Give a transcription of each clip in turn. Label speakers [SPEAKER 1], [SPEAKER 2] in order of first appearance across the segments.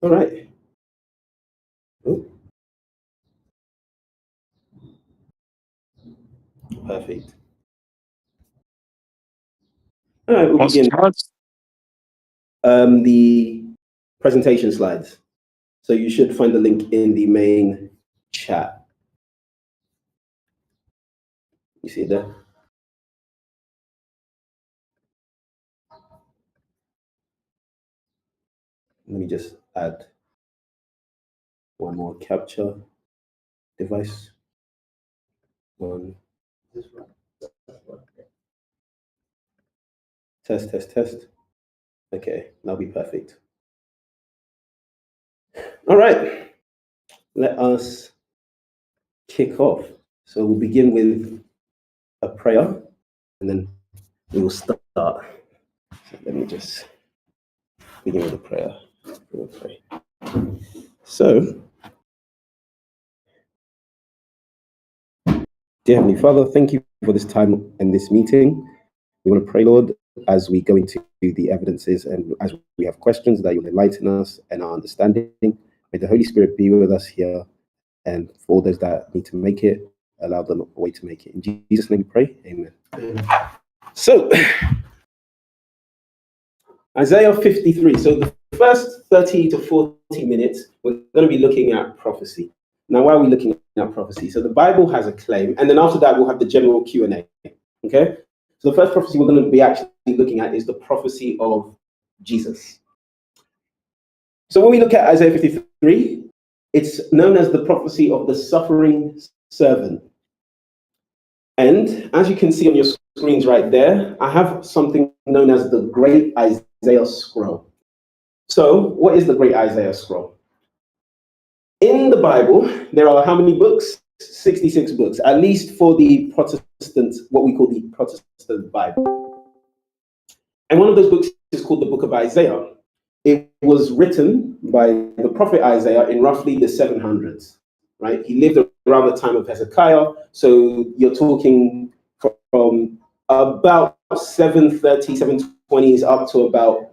[SPEAKER 1] All right. Oh, perfect. All right, we'll
[SPEAKER 2] What's
[SPEAKER 1] begin
[SPEAKER 2] cards?
[SPEAKER 1] the presentation slides. So you should find the link in the main chat. You see it there? Let me just add one more capture device. One. Test, test, test. Okay, that'll be perfect. All right, let us kick off. So we'll begin with a prayer and then we will start. So let me just begin with a prayer. We'll pray. So, dear Heavenly Father, thank you for this time and this meeting. We want to pray, Lord, as we go into the evidences and as we have questions, that you'll enlighten us and our understanding. May the Holy Spirit be with us here, and for all those that need to make it, allow them a way to make it. In Jesus' name we pray, amen. So, Isaiah 53. So the first 30 to 40 minutes, we're going to be looking at prophecy. Now, why are we looking at prophecy? So the Bible has a claim, and then after that, we'll have the general Q&A. Okay? So the first prophecy we're going to be actually looking at is the prophecy of Jesus. So when we look at Isaiah 53, it's known as the prophecy of the suffering servant. And as you can see on your screens right there, I have something known as the Great Isaiah Scroll. So what is the Great Isaiah Scroll? In the Bible, there are how many books? 66 books, at least for the Protestant, what we call the Protestant Bible. And one of those books is called the Book of Isaiah. It was written by the prophet Isaiah in roughly the 700s, right? He lived around the time of Hezekiah. So you're talking from about 730, 720s up to about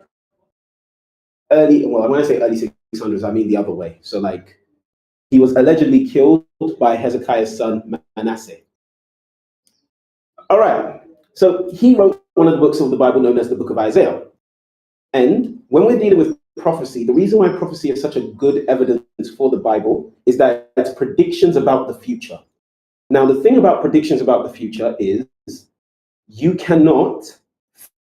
[SPEAKER 1] early, well, when I say early 600s, I mean the other way. So like he was allegedly killed by Hezekiah's son, Manasseh. All right. So he wrote one of the books of the Bible known as the Book of Isaiah. And when we're dealing with prophecy, the reason why prophecy is such a good evidence for the Bible is that it's predictions about the future. Now, the thing about predictions about the future is you cannot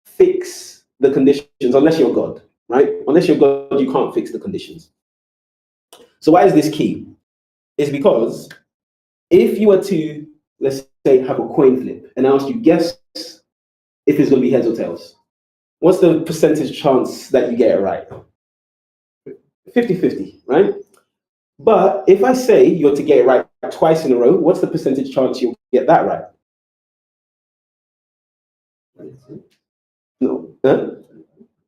[SPEAKER 1] fix the conditions unless you're God, right? Unless you're God, you can't fix the conditions. So why is this key? It's because if you were to, let's say, have a coin flip and ask you, guess if it's going to be heads or tails, what's the percentage chance that you get it right? 50-50, right? But if I say you're to get it right twice in a row, what's the percentage chance you'll get that right? No, huh?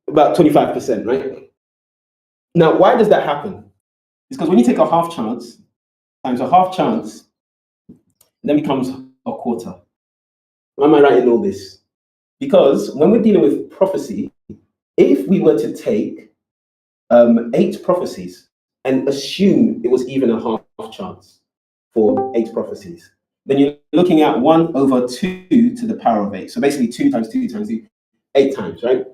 [SPEAKER 1] About 25%, right? Now, why does that happen? It's because when you take a half chance times a half chance, then becomes a quarter. Why am I writing all this? Because when we're dealing with prophecy, if we were to take 8 prophecies and assume it was even a half chance for 8 prophecies, then you're looking at 1 over 2 to the power of 8. So basically 2 times 2 times 2, 8 times, right?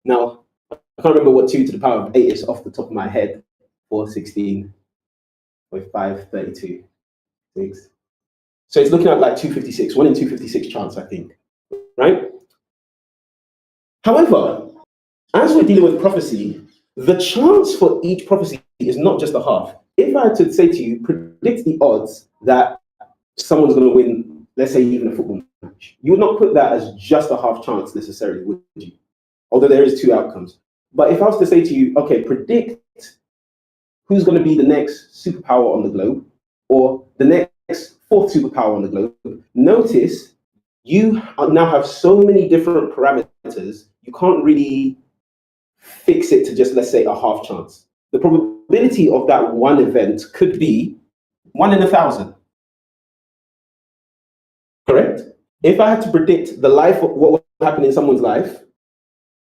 [SPEAKER 1] Now, I can't remember what 2 to the power of 8 is off the top of my head. 4, 16, with 5, 32, 6. So it's looking at like 256, 1 in 256 chance, I think, right? However, as we're dealing with prophecy, the chance for each prophecy is not just a half. If I had to say to you, predict the odds that someone's going to win, let's say even a football match, you would not put that as just a half chance necessarily, would you? Although there is 2 outcomes. But if I was to say to you, okay, predict who's going to be the next superpower on the globe, or the next 4th superpower on the globe, notice you now have so many different parameters, you can't really fix it to just, let's say, a half chance. The probability of that one event could be 1 in 1,000. Correct? If I had to predict the life of what will happen in someone's life,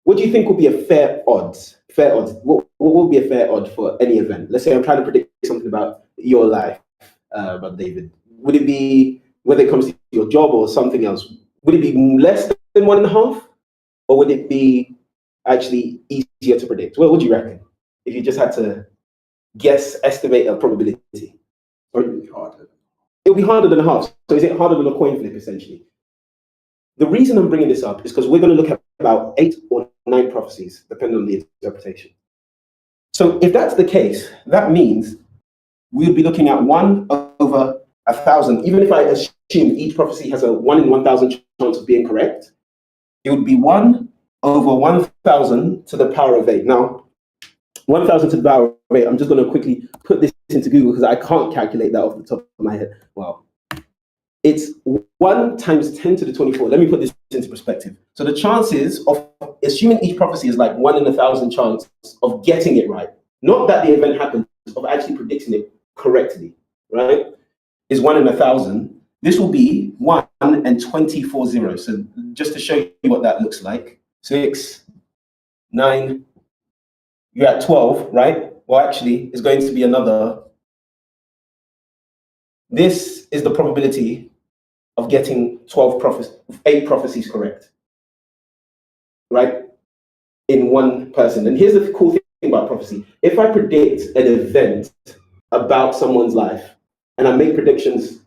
[SPEAKER 1] what do you think would be a fair odds? Fair odds. What what would be a fair odd for any event? Let's say I'm trying to predict something about your life, Brother David. Would it be, whether it comes to your job or something else, would it be less than 1.5? Or would it be actually easier to predict? What would you reckon if you just had to guess, estimate a probability? Or it would be harder. It would be harder than a half. So is it harder than a coin flip, essentially? The reason I'm bringing this up is because we're going to look at about 8 or 9 prophecies, depending on the interpretation. So if that's the case, that means we would be looking at 1 over 1,000. Even if I assume each prophecy has a 1 in 1,000 chance of being correct, it would be 1 over 1,000 to the power of 8. Now, 1,000 to the power of 8, I'm just going to quickly put this into Google because I can't calculate that off the top of my head. Wow. It's 1 times 10 to the 24. Let me put this into perspective. So the chances of, assuming each prophecy is like 1 in 1,000 chance of getting it right, not that the event happens, of actually predicting it correctly, right, is 1 in 1,000. This will be 1 and 24 zeros. So just to show you what that looks like, 6, 9, you're at 12, right? Well, actually, it's going to be another. This is the probability of getting 8 prophecies correct, right? In one person. And here's the cool thing about prophecy. If I predict an event about someone's life and I make predictions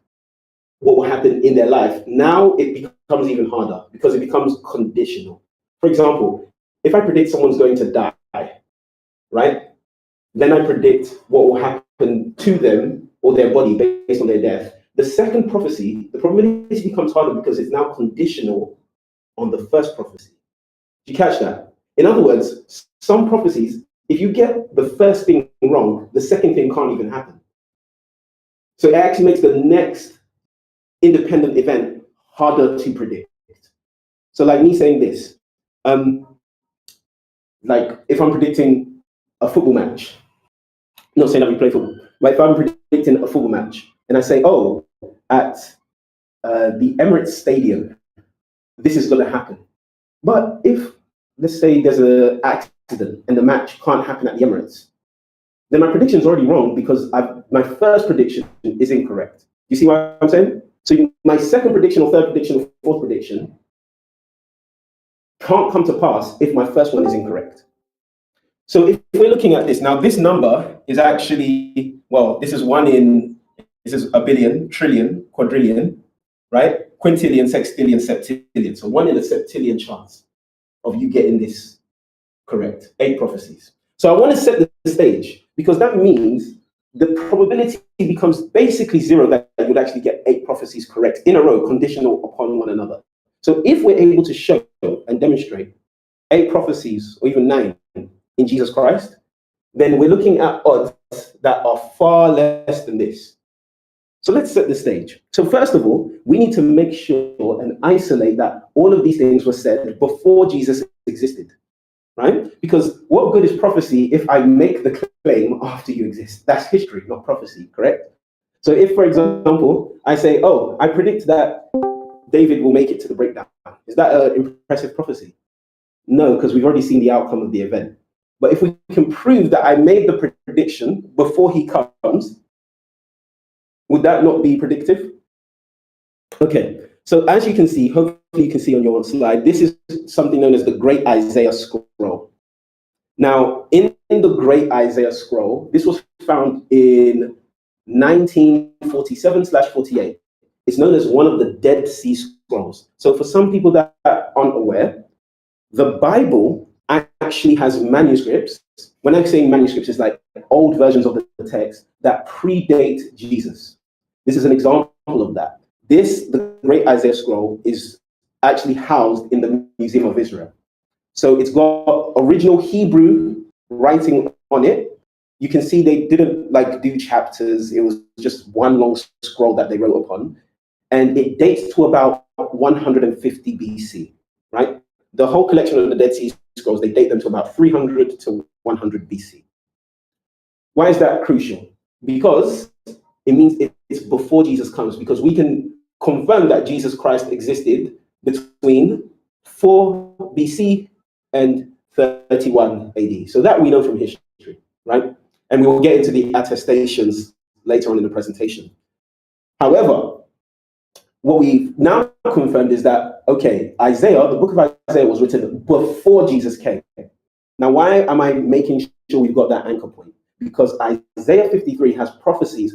[SPEAKER 1] what will happen in their life, now it becomes even harder because it becomes conditional. For example, if I predict someone's going to die, right? Then I predict what will happen to them or their body based on their death. The second prophecy, the probability becomes harder because it's now conditional on the first prophecy. Do you catch that? In other words, some prophecies, if you get the first thing wrong, the second thing can't even happen. So it actually makes the next independent event harder to predict. So like me saying this, like if I'm predicting a football match, not saying that we play football, but if I'm predicting a football match and I say, oh, at the Emirates Stadium, this is going to happen. But if, let's say there's an accident and the match can't happen at the Emirates, then my prediction is already wrong because my first prediction is incorrect. You see what I'm saying? So my second prediction or third prediction or fourth prediction can't come to pass if my first one is incorrect. So if we're looking at this, now this number is actually, well, this is a billion, trillion, quadrillion, right? Quintillion, sextillion, septillion. So 1 in a septillion chance of you getting this correct, 8 prophecies. So I want to set the stage because that means the probability becomes basically 0 that you would actually get 8 prophecies correct in a row, conditional upon one another. So if we're able to show and demonstrate 8 prophecies or even 9 in Jesus Christ, then we're looking at odds that are far less than this. So let's set the stage. So first of all, we need to make sure and isolate that all of these things were said before Jesus existed, right? Because what good is prophecy if I make the claim after you exist? That's history, not prophecy, correct? So if, for example, I say, oh, I predict that David will make it to the breakdown, is that an impressive prophecy? No, because we've already seen the outcome of the event. But if we can prove that I made the prediction before he comes, would that not be predictive? Okay, so as you can see, hopefully you can see on your slide, this is something known as the Great Isaiah Scroll. Now, in the Great Isaiah Scroll, this was found in 1947/48. It's known as one of the Dead Sea Scrolls. So for some people that aren't aware, the Bible actually has manuscripts. When I say manuscripts, it's like old versions of the text that predate Jesus. This is an example of that. The Great Isaiah Scroll, is actually housed in the Museum of Israel. So it's got original Hebrew writing on it. You can see they didn't do chapters. It was just one long scroll that they wrote upon. And it dates to about 150 BC, right? The whole collection of the Dead Sea Scrolls, they date them to about 300 to 100 BC. Why is that crucial? Because it means it's before Jesus comes, because we can confirm that Jesus Christ existed between 4 BC and 31 AD. So that we know from history. right? And we will get into the attestations later on in the presentation. However, what we've now confirmed is that, okay, Isaiah, the book of Isaiah was written before Jesus came. Now, why am I making sure we've got that anchor point? Because Isaiah 53 has prophecies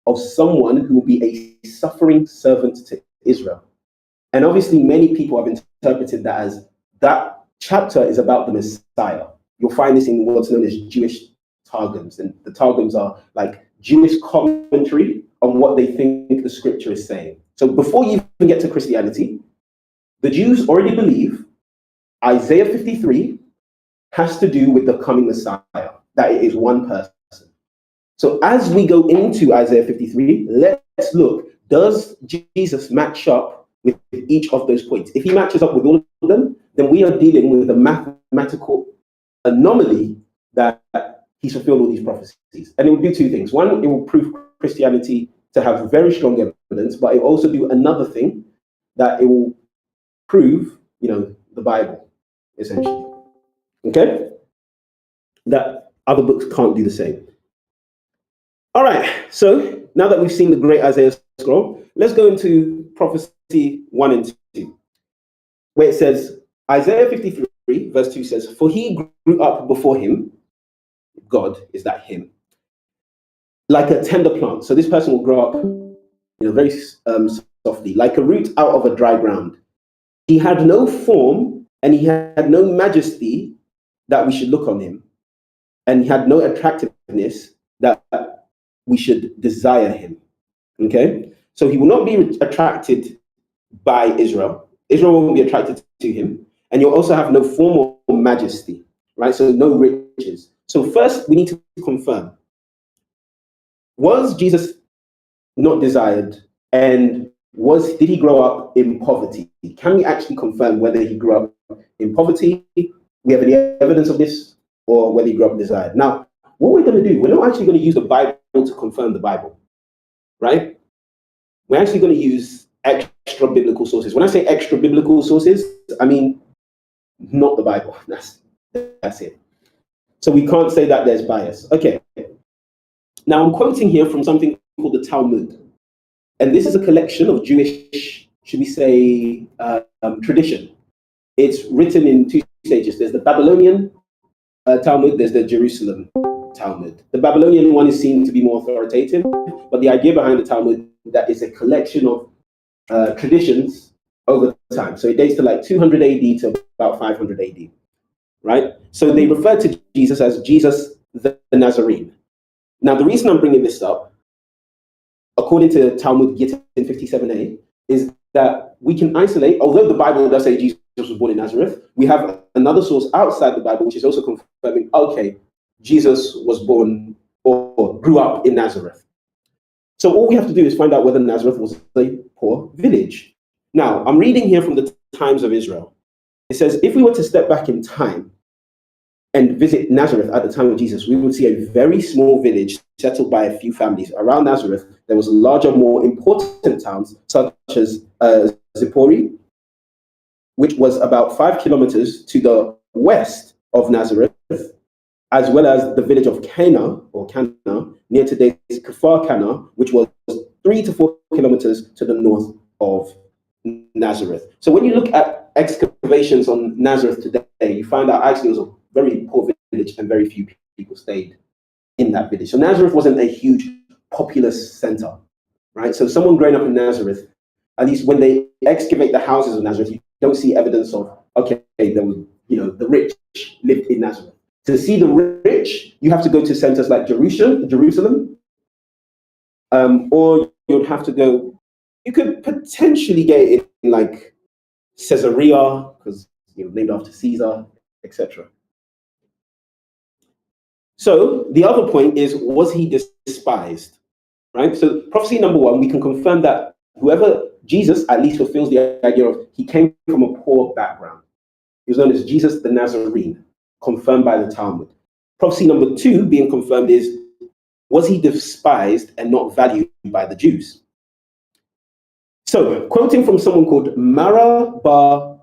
[SPEAKER 1] of someone who will be a suffering servant to Israel. And obviously, many people have interpreted that as that chapter is about the Messiah. You'll find this in what's known as Jewish Targums. And the Targums are like Jewish commentary on what they think the scripture is saying. So before you even get to Christianity, the Jews already believe Isaiah 53 has to do with the coming Messiah, that it is one person. So as we go into Isaiah 53, let's look, does Jesus match up with each of those points? If he matches up with all of them, then we are dealing with a mathematical anomaly that he's fulfilled all these prophecies. And it will do two things. One, it will prove Christianity to have very strong evidence, but it will also do another thing, that it will prove, the Bible, essentially. Okay? That other books can't do the same. All right, so now that we've seen the great Isaiah scroll, let's go into prophecy 1 and 2, where it says, Isaiah 53, verse 2 says, for he grew up before him, God, is that him, like a tender plant. So this person will grow up, very softly, like a root out of a dry ground. He had no form and he had no majesty that we should look on him, and he had no attractiveness that we should desire him. Okay? So he will not be attracted by Israel. Israel won't be attracted to him. And you'll also have no form or majesty, right? So no riches. So first, we need to confirm, was Jesus not desired? And did he grow up in poverty? Can we actually confirm whether he grew up in poverty? We have any evidence of this, or whether he grew up desired? Now, what we're going to do, we're not actually going to use the Bible to confirm the Bible, right? We're actually going to use extra biblical sources. When I say extra biblical sources, I mean not the Bible. That's it. So we can't say that there's bias. Okay. Now I'm quoting here from something called the Talmud. And this is a collection of Jewish, should we say, tradition. It's written in two stages. There's the Babylonian Talmud, there's the Jerusalem Talmud. The Babylonian one is seen to be more authoritative, but the idea behind the Talmud, that is a collection of traditions over time. So it dates to like 200 AD to about 500 AD, right? So they refer to Jesus as Jesus the Nazarene. Now, the reason I'm bringing this up, according to Talmud Gittin 57a, is that we can isolate, although the Bible does say Jesus was born in Nazareth, we have another source outside the Bible which is also confirming, okay, Jesus was born or grew up in Nazareth. So all we have to do is find out whether Nazareth was a poor village. Now, I'm reading here from the Times of Israel. It says, if we were to step back in time and visit Nazareth at the time of Jesus, we would see a very small village settled by a few families. Around Nazareth, there was larger, more important towns, such as Zippori, which was about 5 kilometers to the west of Nazareth, as well as the village of Cana, near today's Kfar Cana, which was 3 to 4 kilometers to the north of Nazareth. So when you look at excavations on Nazareth today, you find out actually it was a very poor village and very few people stayed in that village. So Nazareth wasn't a huge populous center, right? So someone growing up in Nazareth, at least when they excavate the houses of Nazareth, you don't see evidence of, okay, there was, the rich lived in Nazareth. To see the rich, you have to go to centers like Jerusalem, or you'd have to go, you could potentially get it in like Caesarea, because named after Caesar, etc. So the other point is, was he despised? Right? So prophecy number 1, we can confirm that Jesus at least fulfills the idea of he came from a poor background. He was known as Jesus the Nazarene, confirmed by the Talmud. Prophecy number 2 being confirmed is, was he despised and not valued by the Jews? So, quoting from someone called Mara Bar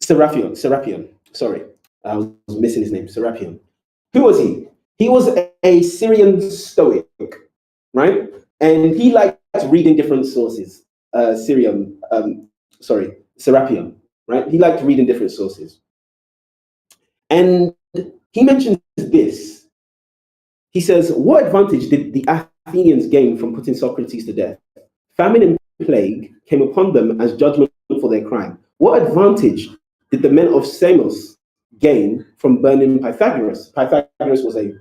[SPEAKER 1] Serapion, I was missing his name, Serapion. Who was he? He was a Syrian Stoic, right? And he liked reading different sources. Serapion, right? He liked reading different sources. And he mentions this. He says, what advantage did the Athenians gain from putting Socrates to death? Famine and plague came upon them as judgment for their crime. What advantage did the men of Samos gain from burning Pythagoras? Pythagoras was a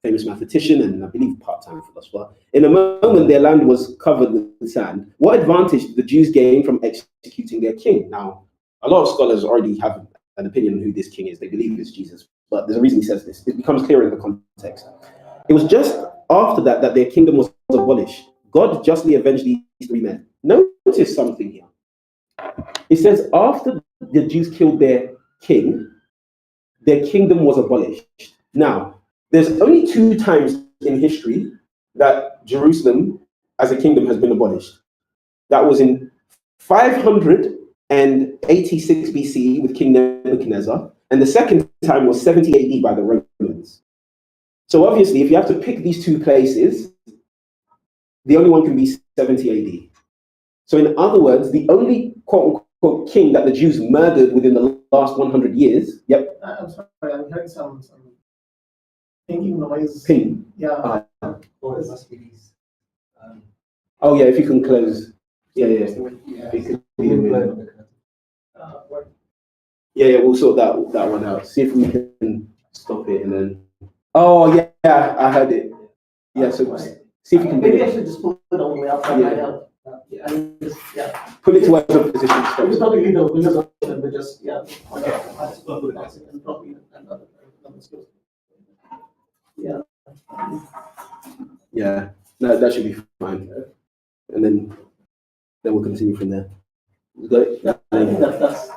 [SPEAKER 1] famous mathematician and I believe part-time philosopher. In a moment, their land was covered with sand. What advantage did the Jews gain from executing their king? Now, a lot of scholars already have an opinion on who this king is. They believe it's Jesus, but there's a reason he says this. It becomes clearer in the context. It was just after that that their kingdom was abolished. God justly avenged these three men. Notice something here. It says after the Jews killed their king, their kingdom was abolished. Now, there's only 2 times in history that Jerusalem as a kingdom has been abolished. That was in 586 BC with King Nebuchadnezzar, and the second time was 70 AD by the Romans. So obviously, if you have to pick these 2 places, the only one can be 70 AD. So in other words, the only quote-unquote king that the Jews murdered within the last 100 years, yep.
[SPEAKER 2] I'm sorry, I'm hearing some thinking noise.
[SPEAKER 1] Ping.
[SPEAKER 2] Yeah.
[SPEAKER 3] It must be these.
[SPEAKER 1] Oh yeah, if you can close. Yeah. Yeah, we'll sort that one out. See if we can stop it and then. Oh yeah, I heard it. Yeah, so see if you can.
[SPEAKER 2] Maybe I should just pull it all the way up.
[SPEAKER 1] Yeah.
[SPEAKER 2] Yeah.
[SPEAKER 1] Pull it to whatever position.
[SPEAKER 2] It's probably leave the windows open, but just Okay. I'll just put it and probably another skill. Yeah.
[SPEAKER 1] Yeah. No, that should be fine. And then we'll continue from there. Got it?
[SPEAKER 2] Yeah, I think that's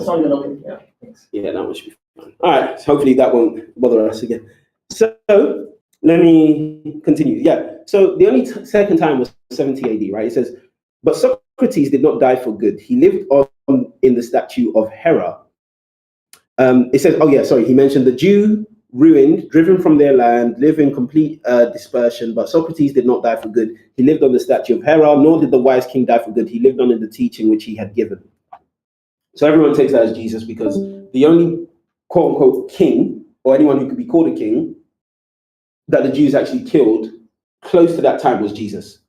[SPEAKER 2] sorry, yeah. Thanks.
[SPEAKER 1] Yeah, that one should be fine. All right. So hopefully that won't bother us again. So let me continue. Yeah. So the only second time was 70 AD, right? It says, but Socrates did not die for good. He lived on in the statue of Hera. It says, he mentioned the Jew ruined, driven from their land, live in complete dispersion, but Socrates did not die for good. He lived on the statue of Hera, nor did the wise king die for good. He lived on in the teaching which he had given. So everyone takes that as Jesus because the only quote-unquote king, or anyone who could be called a king, that the Jews actually killed close to that time was Jesus.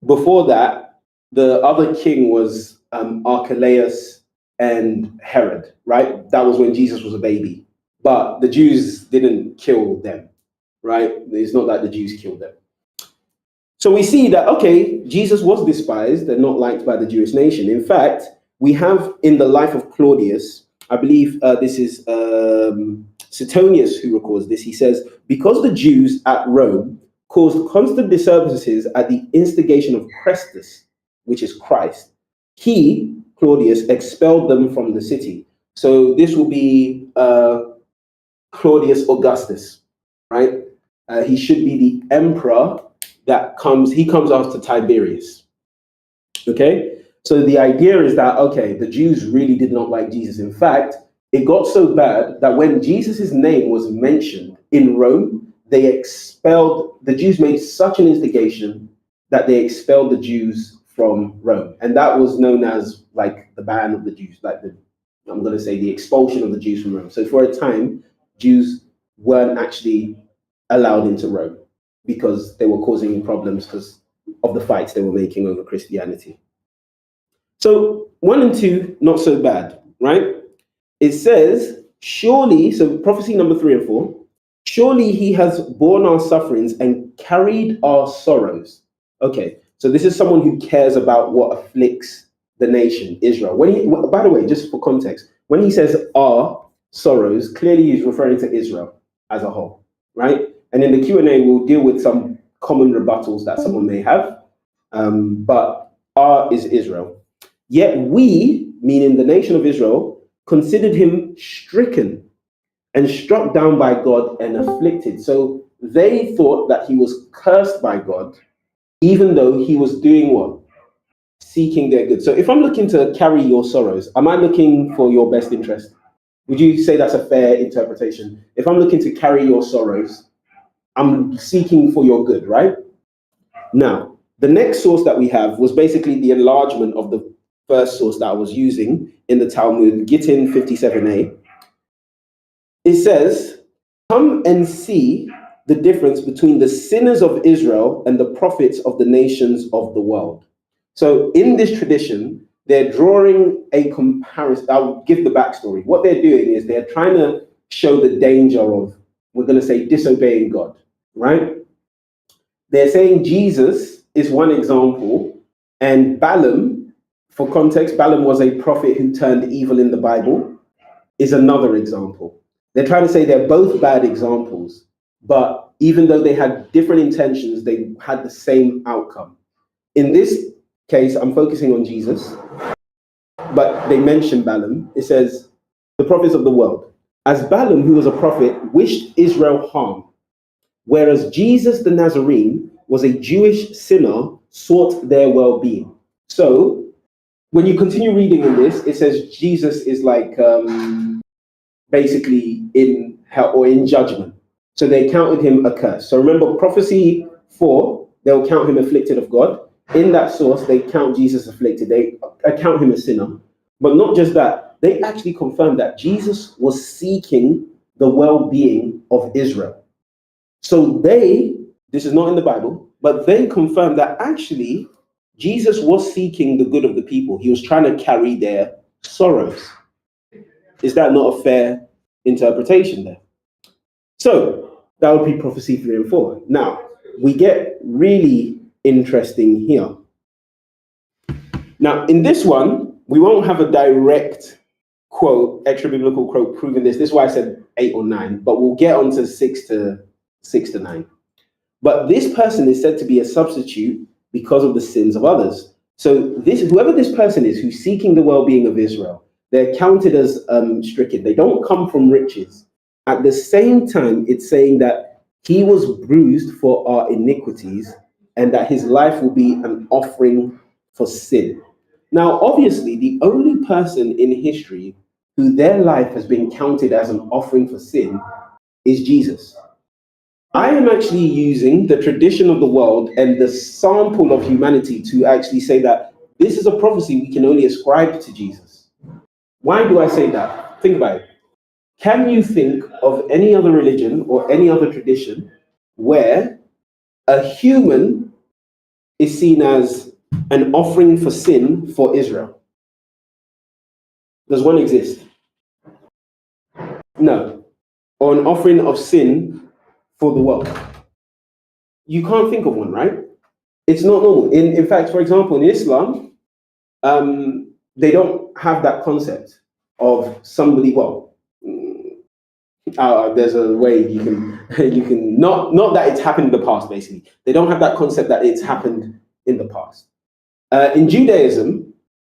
[SPEAKER 1] Before that, the other king was Archelaus and Herod, right? That was when Jesus was a baby. But the Jews didn't kill them, right? It's not like the Jews killed them. So we see that, okay, Jesus was despised and not liked by the Jewish nation. In fact, we have in the life of Claudius, I believe this is Suetonius who records this. He says, because the Jews at Rome caused constant disturbances at the instigation of Christus, which is Christ, he, Claudius, expelled them from the city. So this will be Claudius Augustus, right? He should be the emperor that comes after Tiberius. Okay? So the idea is that, okay, the Jews really did not like Jesus. In fact, it got so bad that when Jesus' name was mentioned in Rome, the Jews made such an instigation that they expelled the Jews from Rome. And that was known as like the ban of the Jews, I'm going to say the expulsion of the Jews from Rome. So for a time, Jews weren't actually allowed into Rome because they were causing problems because of the fights they were making over Christianity. So 1 and 2, not so bad, right? It says, surely, so prophecy number 3 and 4, surely he has borne our sufferings and carried our sorrows. Okay, so this is someone who cares about what afflicts the nation, Israel. By the way, just for context, when he says our sorrows, clearly he's referring to Israel as a whole, right? And in the Q&A, we'll deal with some common rebuttals that someone may have, but our is Israel. Yet we, meaning the nation of Israel, considered him stricken and struck down by God and afflicted. So they thought that he was cursed by God, even though he was doing what? Seeking their good. So if I'm looking to carry your sorrows, am I looking for your best interest? Would you say that's a fair interpretation? If I'm looking to carry your sorrows, I'm seeking for your good, right? Now, the next source that we have was basically the enlargement of the first source that I was using in the Talmud, Gittin 57a. It says, come and see the difference between the sinners of Israel and the prophets of the nations of the world. So in this tradition, they're drawing a comparison. I'll give the backstory. What they're doing is they're trying to show the danger of, we're going to say, disobeying God, right? They're saying Jesus is one example, and Balaam, for context, Balaam was a prophet who turned evil in the Bible, is another example. They're trying to say they're both bad examples, but even though they had different intentions, they had the same outcome. In this case, I'm focusing on Jesus, but they mention Balaam. It says, the prophets of the world. As Balaam, who was a prophet, wished Israel harm, whereas Jesus the Nazarene was a Jewish sinner, sought their well-being. So when you continue reading in this, it says Jesus is like basically in hell or in judgment. So they counted him accursed. So remember, prophecy 4, they'll count him afflicted of God. In that source, they count Jesus afflicted. They account him a sinner. But not just that, they actually confirmed that Jesus was seeking the well-being of Israel. So this is not in the Bible, but they confirmed that actually Jesus was seeking the good of the people. He was trying to carry their sorrows. Is that not a fair interpretation there? So that would be prophecy 3 and 4. Now, we get really interesting here. Now, in this one, we won't have a direct quote, extra biblical quote proving this. This is why I said 8 or 9, but we'll get on to 6 to 9. But this person is said to be a substitute because of the sins of others. So whoever this person is who's seeking the well-being of Israel, they're counted as stricken. They don't come from riches. At the same time, it's saying that he was bruised for our iniquities and that his life will be an offering for sin. Now, obviously, the only person in history who their life has been counted as an offering for sin is Jesus. I am actually using the tradition of the world and the sample of humanity to actually say that this is a prophecy we can only ascribe to Jesus. Why do I say that? Think about it. Can you think of any other religion or any other tradition where a human is seen as an offering for sin for Israel? Does one exist? No. Or an offering of sin for the world? You can't think of one, right? It's not normal. In fact, for example, in Islam, they don't have that concept of somebody, there's a way you can not that it's happened in the past, basically. They don't have that concept that it's happened in the past. In Judaism,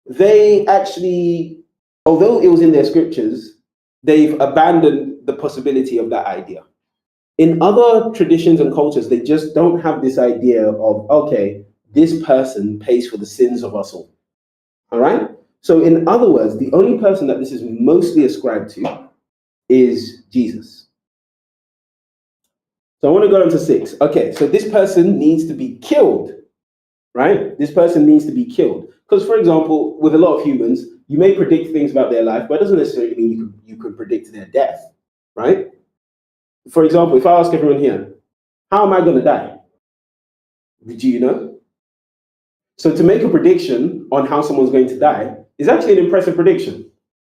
[SPEAKER 1] they actually, although it was in their scriptures, they've abandoned the possibility of that idea. In other traditions and cultures, they just don't have this idea of, okay, this person pays for the sins of us all. All right? So in other words, the only person that this is mostly ascribed to is Jesus. So I want to go on to 6. Okay, so this person needs to be killed, right? This person needs to be killed. Because, for example, with a lot of humans, you may predict things about their life, but it doesn't necessarily mean you could predict their death, right? For example, if I ask everyone here, how am I going to die? Do you know? So to make a prediction on how someone's going to die is actually an impressive prediction,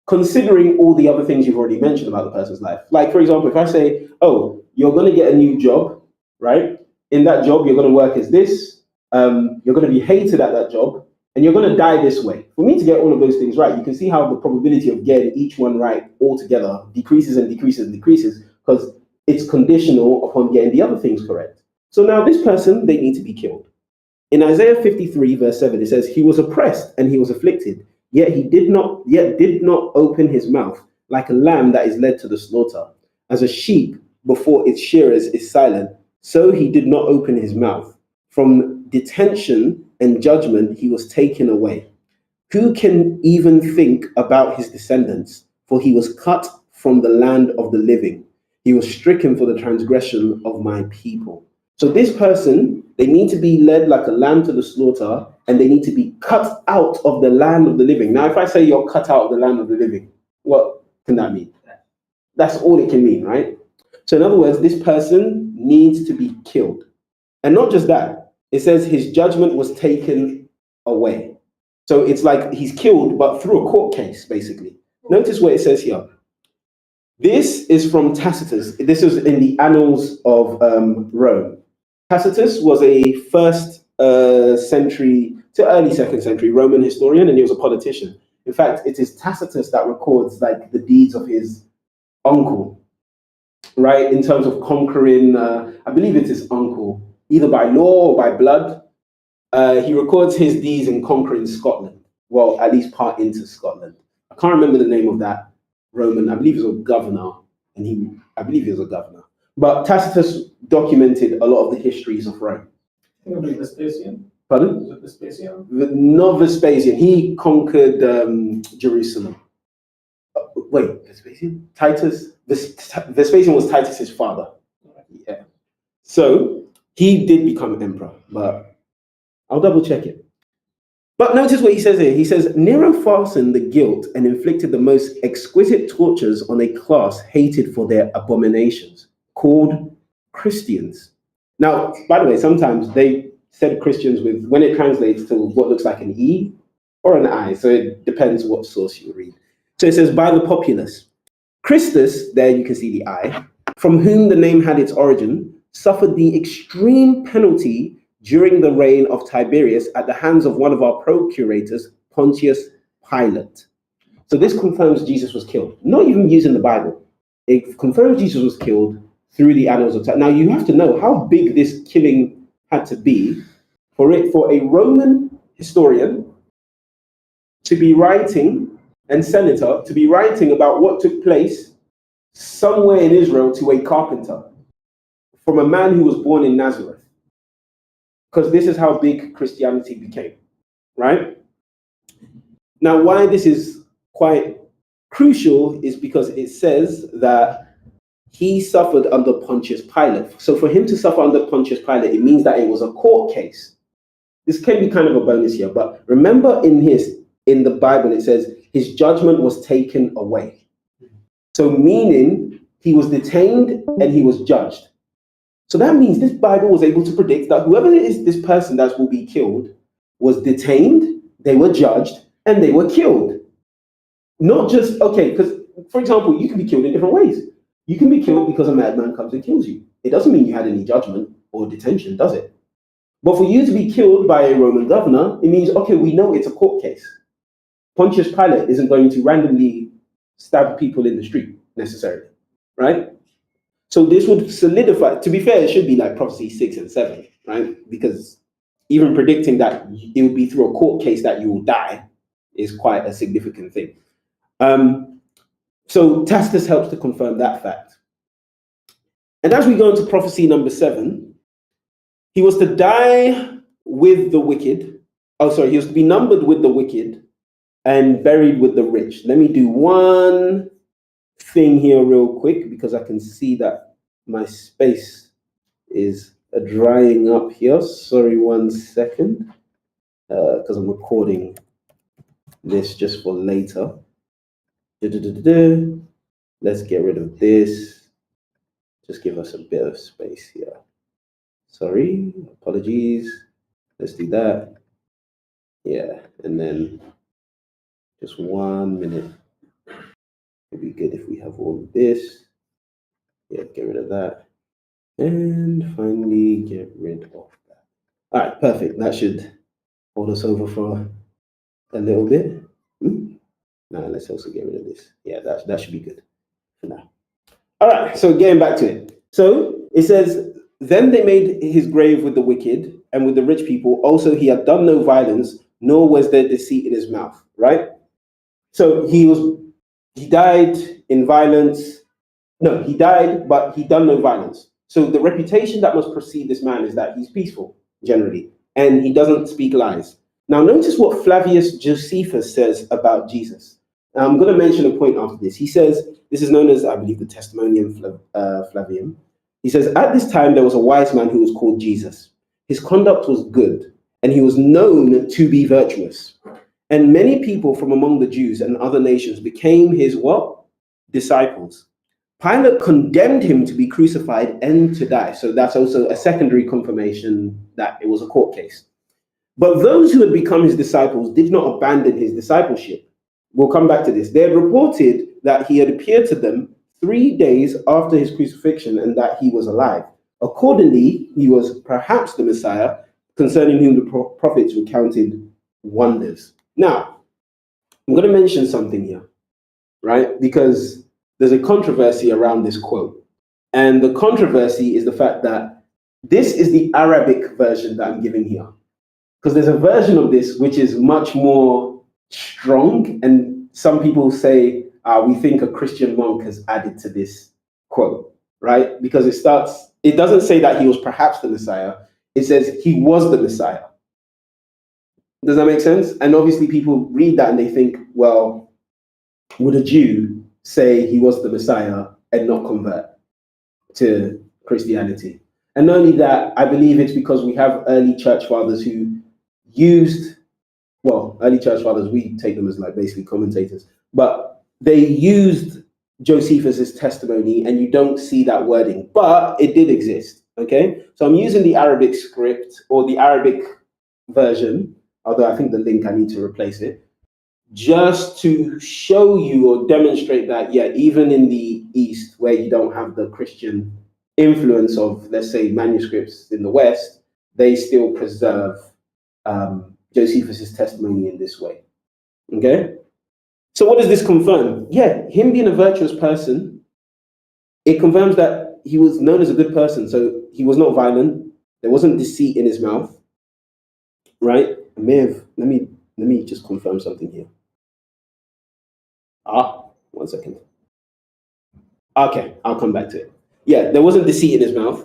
[SPEAKER 1] considering all the other things you've already mentioned about the person's life. Like, for example, if I say, oh, you're going to get a new job, right? In that job, you're going to work as this, you're going to be hated at that job, and you're going to die this way. For me to get all of those things right, you can see how the probability of getting each one right altogether decreases and decreases and decreases, because it's conditional upon getting the other things correct. So now this person, they need to be killed. In Isaiah 53, verse 7, it says, he was oppressed and he was afflicted, yet did not open his mouth, like a lamb that is led to the slaughter. As a sheep before its shearers is silent, so he did not open his mouth. From detention and judgment he was taken away. Who can even think about his descendants? For he was cut from the land of the living. He was stricken for the transgression of my people. So this person, they need to be led like a lamb to the slaughter, and they need to be cut out of the land of the living. Now, if I say you're cut out of the land of the living, what can that mean? That's all it can mean, right? So in other words, this person needs to be killed. And not just that, it says his judgment was taken away. So it's like he's killed, but through a court case, basically. Notice what it says here. This is from Tacitus. This is in the Annals of Rome. Tacitus was a first century to early second century Roman historian, and he was a politician. In fact, it is Tacitus that records like the deeds of his uncle, right? In terms of conquering, I believe it's his uncle, either by law or by blood. He records his deeds in conquering Scotland. Well, at least part into Scotland. I can't remember the name of that Roman. I believe he was a governor, and I believe he was a governor. But Tacitus documented a lot of the histories of Rome.
[SPEAKER 2] I think it'll be Vespasian.
[SPEAKER 1] Pardon?
[SPEAKER 2] Was it Vespasian?
[SPEAKER 1] Not Vespasian. He conquered Jerusalem. Wait, Vespasian? Titus? Vespasian was Titus's father. Yeah. So he did become emperor, but I'll double check it. But notice what he says here. He says, Nero fastened the guilt and inflicted the most exquisite tortures on a class hated for their abominations, called Christians. Now, by the way, sometimes they said Christians with, when it translates to what looks like an E or an I, so it depends what source you read. So it says, by the populace. Christus, there you can see the I, from whom the name had its origin, suffered the extreme penalty during the reign of Tiberius at the hands of one of our procurators, Pontius Pilate. So this confirms Jesus was killed, not even using the Bible. It confirms Jesus was killed through the annals of time. Now you have to know how big this killing had to be for a Roman historian to be writing, and senator to be writing about what took place somewhere in Israel to a carpenter from a man who was born in Nazareth. Because this is how big Christianity became, right? Now, why this is quite crucial is because it says that he suffered under Pontius Pilate. So for him to suffer under Pontius Pilate, it means that it was a court case. This can be kind of a bonus here, but remember in the Bible, it says his judgment was taken away. So meaning he was detained and he was judged. So that means this Bible was able to predict that whoever it is, this person that will be killed, was detained, they were judged, and they were killed. Not just, okay, because, for example, you can be killed in different ways. You can be killed because a madman comes and kills you. It doesn't mean you had any judgment or detention, does it? But for you to be killed by a Roman governor, it means, okay, we know it's a court case. Pontius Pilate isn't going to randomly stab people in the street, necessarily, right? So this would solidify, to be fair, it should be like prophecy 6 and 7, right? Because even predicting that it would be through a court case that you will die is quite a significant thing. So Tacitus helps to confirm that fact. And as we go into prophecy number 7, he was to die with the wicked. He was to be numbered with the wicked and buried with the rich. Let me do one thing here real quick because I can see that my space is drying up here. Sorry, 1 second, because I'm recording this just for later. Let's get rid of this. Just give us a bit of space here. Sorry, apologies. Let's do that. Yeah, and then just 1 minute. It'd be good if we have all of this. Yeah, get rid of that. And finally, get rid of that. All right, perfect. That should hold us over for a little bit. Now, let's also get rid of this. Yeah, that should be good for now. All right, so getting back to it. So it says, then they made his grave with the wicked and with the rich people. Also, he had done no violence, nor was there deceit in his mouth, right? So he died in violence. No, he died, but he done no violence. So the reputation that must precede this man is that he's peaceful, generally, and he doesn't speak lies. Now, notice what Flavius Josephus says about Jesus. I'm going to mention a point after this. He says, this is known as, I believe, the Testimonium Flavium. He says, at this time, there was a wise man who was called Jesus. His conduct was good, and he was known to be virtuous. And many people from among the Jews and other nations became his what? Disciples. Pilate condemned him to be crucified and to die. So that's also a secondary confirmation that it was a court case. But those who had become his disciples did not abandon his discipleship. We'll come back to this. They had reported that he had appeared to them 3 days after his crucifixion and that he was alive. Accordingly, he was perhaps the Messiah, concerning whom the prophets recounted wonders. Now, I'm going to mention something here, right? Because there's a controversy around this quote. And the controversy is the fact that this is the Arabic version that I'm giving here. Because there's a version of this which is much more strong, and some people say, we think a Christian monk has added to this quote, right? Because it doesn't say that he was perhaps the Messiah, it says he was the Messiah. Does that make sense? And obviously people read that and they think, well, would a Jew say he was the Messiah and not convert to Christianity? And not only that, I believe it's because we have early church fathers who used, well, early church fathers, we take them as like basically commentators, but they used Josephus's testimony and you don't see that wording, but it did exist, okay? So I'm using the Arabic script or the Arabic version, although I think the link, I need to replace it, just to show you or demonstrate that, yeah, even in the East, where you don't have the Christian influence of, let's say, manuscripts in the West, they still preserve Josephus's testimony in this way. Okay? So what does this confirm? Yeah, him being a virtuous person, it confirms that he was known as a good person. So he was not violent. There wasn't deceit in his mouth. Right? Let me just confirm something here. One second. Okay, I'll come back to it. Yeah, there wasn't deceit in his mouth.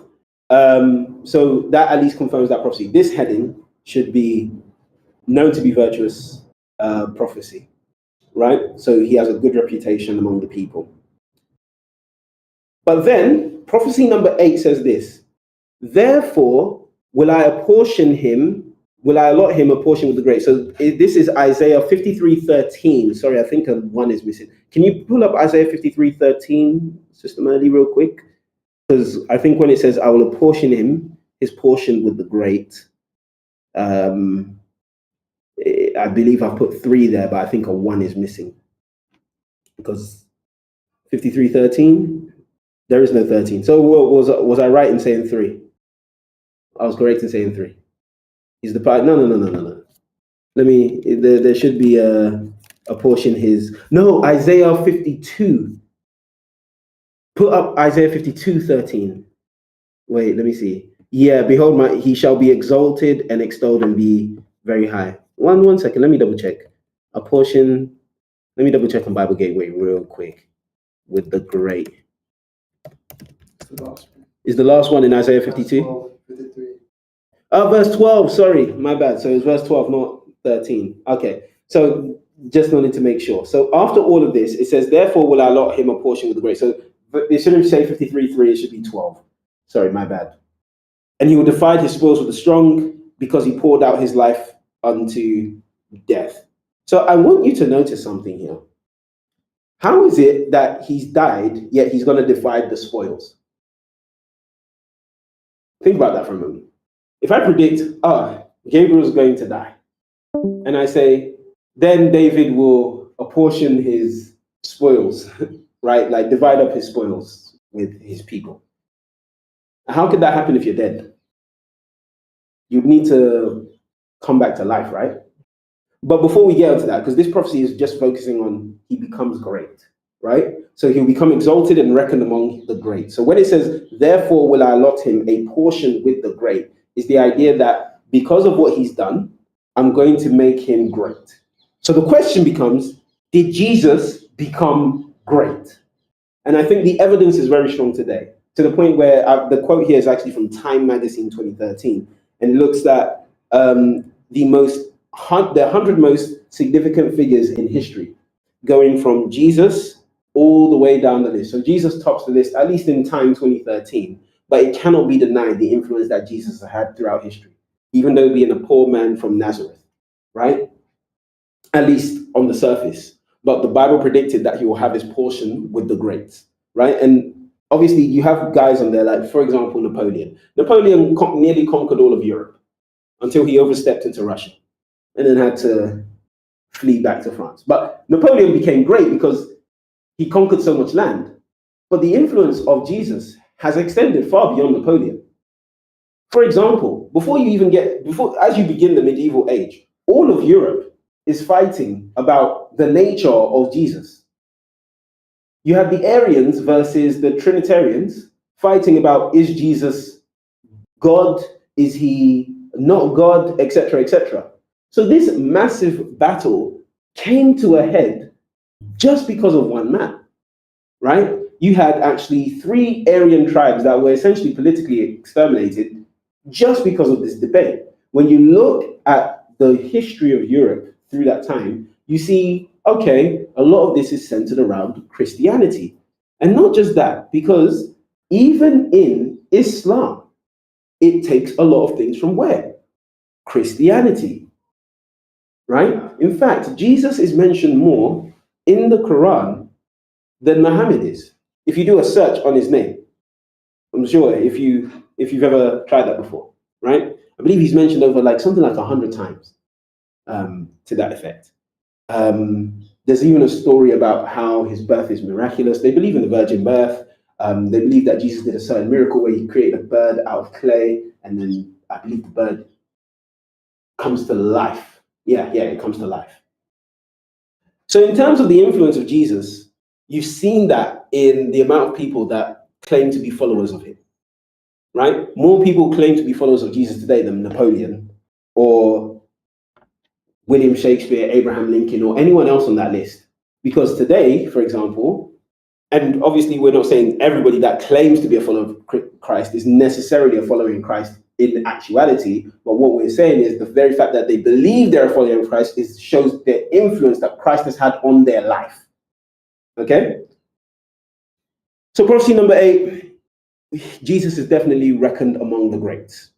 [SPEAKER 1] So that at least confirms that prophecy. This heading should be known to be virtuous prophecy, right? So he has a good reputation among the people. But then prophecy number 8 says this: therefore will I allot him a portion with the great. So this is Isaiah 53:13. Sorry, I think one is missing. Can you pull up Isaiah 53:13, Sister Melody, real quick? Because I think when it says, I will apportion him, his portion with the great, I believe I've put 3 there, but I think a 1 is missing. Because 53:13, there is no 13. So was I right in saying 3? I was correct in saying 3. He's the part. No. There should be a portion Isaiah 52. Put up Isaiah 52:13. Wait, let me see. Yeah, behold, he shall be exalted and extolled and be very high. One second, let me double check. A portion, let me double check on Bible Gateway real quick with the great. Is the last one in Isaiah 52?
[SPEAKER 3] 53.
[SPEAKER 1] Verse 12, sorry, my bad. So it's verse 12, not 13. Okay, so just wanted to make sure. So after all of this, it says, therefore will I allot him a portion with the great. So it shouldn't say 53:3, it should be 12. Sorry, my bad. And he will divide his spoils with the strong, because he poured out his life unto death. So I want you to notice something here. How is it that he's died, yet he's going to divide the spoils? Think about that for a moment. If I predict, Gabriel's going to die, and I say, then David will apportion his spoils, right? Like divide up his spoils with his people. How could that happen if you're dead? You'd need to come back to life, right? But before we get into that, because this prophecy is just focusing on he becomes great, right? So he'll become exalted and reckoned among the great. So when it says, therefore will I allot him a portion with the great, is the idea that because of what he's done, I'm going to make him great. So the question becomes, did Jesus become great? And I think the evidence is very strong today, to the point where the quote here is actually from Time Magazine 2013, and it looks at the 100 most significant figures in history. going from Jesus all the way down the list. So Jesus tops the list, at least in time 2013, but it cannot be denied the influence that Jesus has had throughout history, even though being a poor man from Nazareth, right? At least on the surface. But the Bible predicted that he will have his portion with the greats, right? And obviously you have guys on there, like, for example, Napoleon. Napoleon nearly conquered all of Europe until he overstepped into Russia and then had to flee back to France. But Napoleon became great because he conquered so much land. But the influence of Jesus has extended far beyond Napoleon. For example, as you begin the medieval age, all of Europe is fighting about the nature of Jesus. You have the Arians versus the Trinitarians fighting about, is Jesus God? Is he not God? Etc., etc. So this massive battle came to a head just because of one man, right? You had actually 3 Aryan tribes that were essentially politically exterminated just because of this debate. When you look at the history of Europe through that time, you see, okay, a lot of this is centered around Christianity. And not just that, because even in Islam, it takes a lot of things from where? Christianity, right? In fact, Jesus is mentioned more in the Quran than Muhammad is. If you do a search on his name, I'm sure if you've ever tried that before, right? I believe he's mentioned over like something like 100 times to that effect. There's even a story about how his birth is miraculous. They believe in the virgin birth. They believe that Jesus did a certain miracle where he created a bird out of clay, and then I believe the bird comes to life. Yeah, it comes to life. So in terms of the influence of Jesus, you've seen that in the amount of people that claim to be followers of him, right? More people claim to be followers of Jesus today than Napoleon or William Shakespeare, Abraham Lincoln, or anyone else on that list. Because today, for example, and obviously we're not saying everybody that claims to be a follower of Christ is necessarily a follower in Christ in actuality, but what we're saying is the very fact that they believe they're a follower of Christ shows the influence that Christ has had on their life. Okay? So prophecy number 8, Jesus is definitely reckoned among the greats.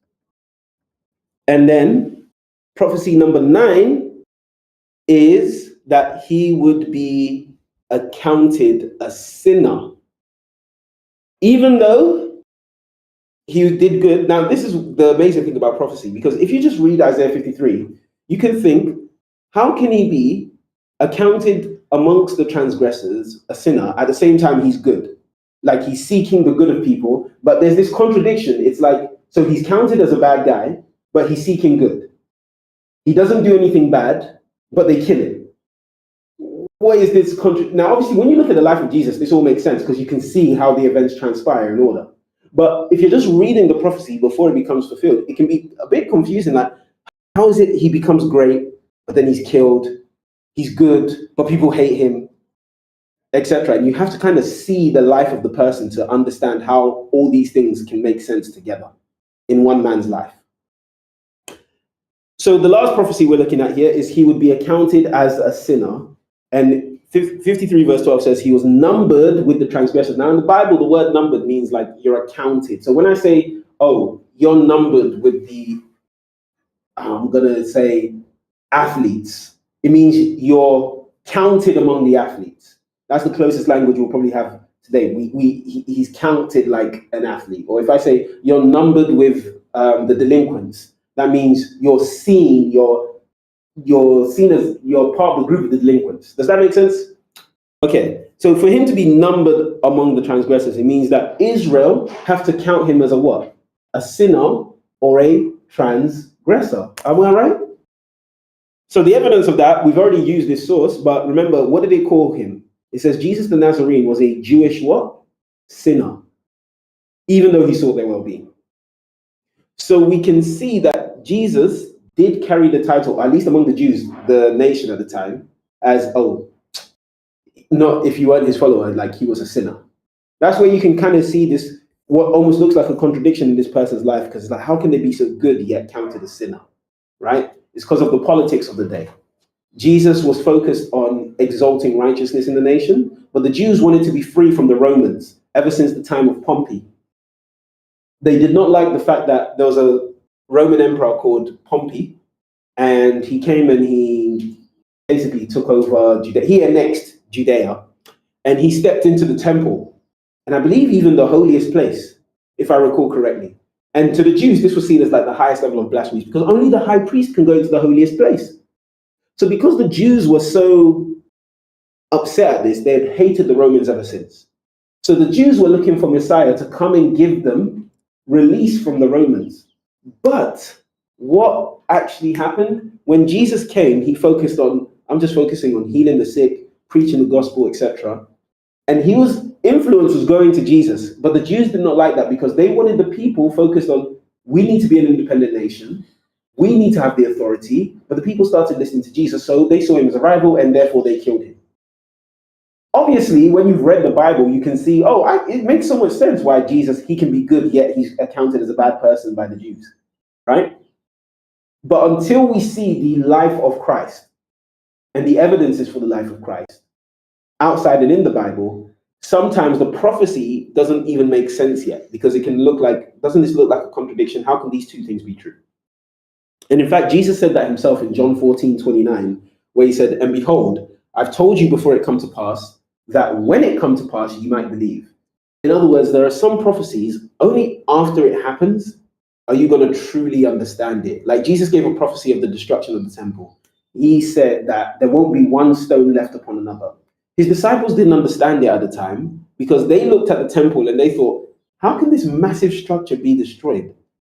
[SPEAKER 1] And then prophecy number 9 is that he would be accounted a sinner, even though he did good. Now, this is the amazing thing about prophecy, because if you just read Isaiah 53, you can think, how can he be accounted amongst the transgressors, a sinner, at the same time he's good? Like he's seeking the good of people, but there's this contradiction. It's like, so he's counted as a bad guy, but he's seeking good. He doesn't do anything bad, but they kill him. What is this Now, obviously, when you look at the life of Jesus, this all makes sense because you can see how the events transpire in order. But if you're just reading the prophecy before it becomes fulfilled, it can be a bit confusing. Like, how is it he becomes great, but then he's killed? He's good, but people hate him, etc. And you have to kind of see the life of the person to understand how all these things can make sense together in one man's life. So the last prophecy we're looking at here is he would be accounted as a sinner. And 53 verse 12 says he was numbered with the transgressors. Now in the Bible, the word numbered means like you're accounted. So when I say, oh, you're numbered with the, I'm going to say athletes, it means you're counted among the athletes. That's the closest language we'll probably have today. He's counted like an athlete. Or if I say you're numbered with the delinquents, that means you're seen as you're part of the group of the delinquents. Does that make sense? Okay, so for him to be numbered among the transgressors, it means that Israel have to count him as a what? A sinner or a transgressor. Am I right? So the evidence of that, we've already used this source, but remember, what did they call him? It says Jesus the Nazarene was a Jewish what? Sinner, even though he sought their well-being. So we can see that Jesus did carry the title, at least among the Jews, the nation at the time, as, oh, not if you weren't his follower, like he was a sinner. That's where you can kind of see this, what almost looks like a contradiction in this person's life, because it's like, how can they be so good yet counted a sinner, right? It's because of the politics of the day. Jesus was focused on exalting righteousness in the nation, but the Jews wanted to be free from the Romans ever since the time of Pompey. They did not like the fact that there was a Roman emperor called Pompey, and he came and he basically took over Judea. He annexed Judea, and he stepped into the temple, and I believe even the holiest place, if I recall correctly. And to the Jews, this was seen as like the highest level of blasphemy because only the high priest can go into the holiest place. So because the Jews were so upset at this, they had hated the Romans ever since. So the Jews were looking for Messiah to come and give them release from the Romans. But what actually happened? When Jesus came, he focused on, I'm just focusing on healing the sick, preaching the gospel, etc. And influence was going to Jesus, but the Jews did not like that because they wanted the people focused on, we need to be an independent nation, we need to have the authority, but the people started listening to Jesus, so they saw him as a rival and therefore they killed him. Obviously, when you've read the Bible, you can see, it makes so much sense why Jesus, he can be good, yet he's accounted as a bad person by the Jews, right? But until we see the life of Christ and the evidences for the life of Christ, outside and in the Bible, sometimes the prophecy doesn't even make sense yet because it can look like, doesn't this look like a contradiction? How can these two things be true? And in fact, Jesus said that himself in John 14:29, where he said, and behold, I've told you before it come to pass, that when it come to pass, you might believe. In other words, there are some prophecies, only after it happens, are you going to truly understand it. Like Jesus gave a prophecy of the destruction of the temple. He said that there won't be one stone left upon another. His disciples didn't understand it at the time because they looked at the temple and they thought, how can this massive structure be destroyed?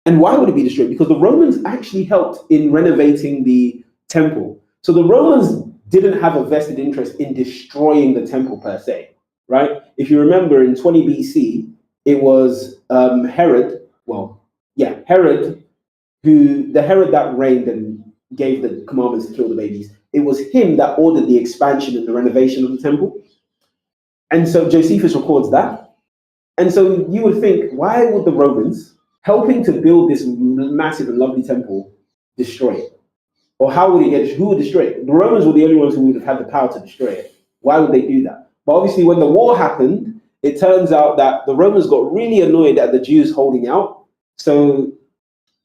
[SPEAKER 1] And why would it be destroyed? Because the Romans actually helped in renovating the temple. So the Romans didn't have a vested interest in destroying the temple per se, right? If you remember in 20 BC, it was Herod the Herod that reigned and gave the commandments to kill the babies. It was him that ordered the expansion and the renovation of the temple. And so Josephus records that. And so you would think, why would the Romans, helping to build this massive and lovely temple, destroy it? Or who would destroy it? The Romans were the only ones who would have had the power to destroy it. Why would they do that? But obviously when the war happened, it turns out that the Romans got really annoyed at the Jews holding out. So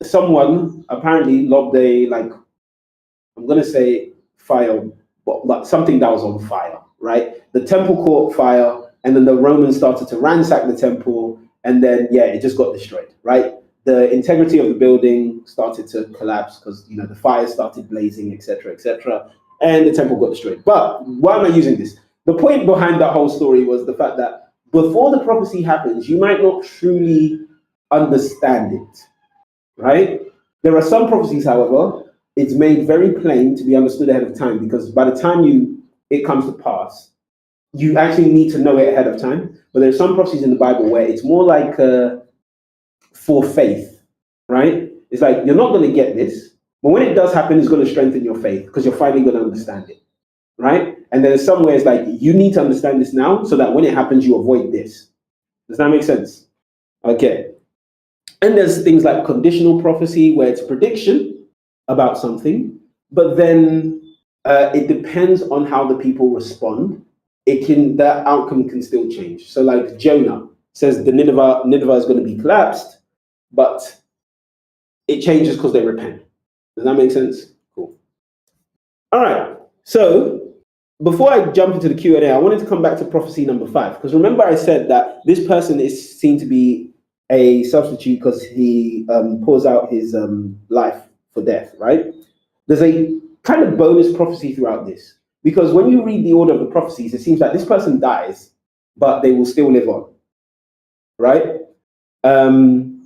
[SPEAKER 1] someone apparently lobbed I'm going to say fire, but something that was on fire, right? The temple caught fire, and then the Romans started to ransack the temple, and then, it just got destroyed, right? The integrity of the building started to collapse because, the fires started blazing, etc., and the temple got destroyed. But why am I using this? The point behind that whole story was the fact that before the prophecy happens, you might not truly understand it, right? There are some prophecies, however, it's made very plain to be understood ahead of time because by the time it comes to pass, you actually need to know it ahead of time. But there are some prophecies in the Bible where it's more like for faith, right? It's like, you're not going to get this, but when it does happen, it's going to strengthen your faith because you're finally going to understand it, right? And then there's some where it's like, you need to understand this now so that when it happens, you avoid this. Does that make sense? Okay. And there's things like conditional prophecy where it's prediction about something, but then it depends on how the people respond. The outcome can still change. So like Jonah says Nineveh is going to be collapsed, but it changes because they repent. Does that make sense? Cool. All right. So before I jump into the Q&A, I wanted to come back to prophecy number 5, because remember I said that this person is seen to be a substitute because he pours out his life for death, right? There's a kind of bonus prophecy throughout this, because when you read the order of the prophecies, it seems like this person dies, but they will still live on, right? And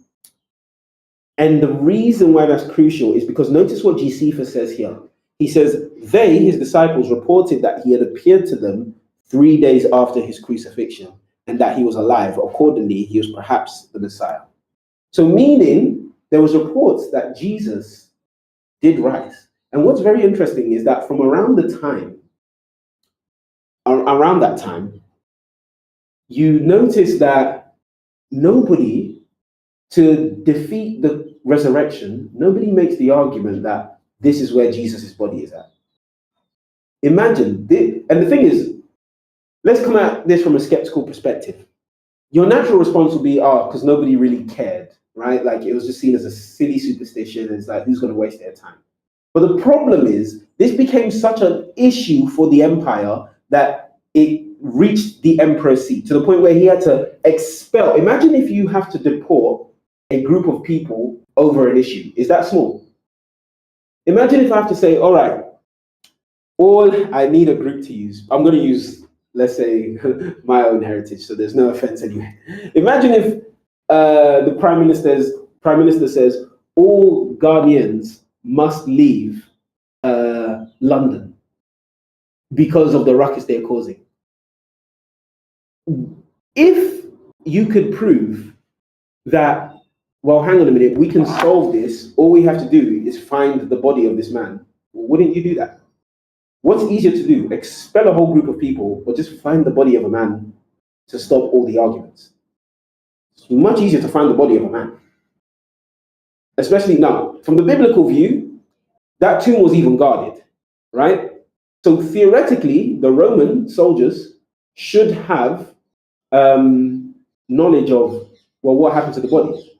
[SPEAKER 1] the reason why that's crucial is because notice what Josephus says here. He says, his disciples, reported that he had appeared to them 3 days after his crucifixion and that he was alive. Accordingly, he was perhaps the Messiah. So meaning there was reports that Jesus did rise. And what's very interesting is that from around that time, you notice that to defeat the resurrection, nobody makes the argument that this is where Jesus' body is at. Imagine, and the thing is, let's come at this from a skeptical perspective. Your natural response will be, oh, because nobody really cared, right? Like it was just seen as a silly superstition. It's like, who's going to waste their time? But the problem is, this became such an issue for the empire that it reached the emperor's seat to the point where he had to expel. Imagine if you have to deport a group of people over an issue. Is that small? Imagine if I have to say, all right, all I need a group to use, I'm going to use, let's say, my own heritage, so there's no offense anyway. Imagine if the prime minister says all Ghanaians must leave London because of the ruckus they're causing. If you could prove that, well, hang on a minute, we can solve this, all we have to do is find the body of this man, wouldn't you do that? What's easier to do, expel a whole group of people or just find the body of a man to stop all the arguments? It's much easier to find the body of a man. Especially now, from the biblical view, that tomb was even guarded, right? So theoretically, the Roman soldiers should have knowledge of, well, what happened to the body,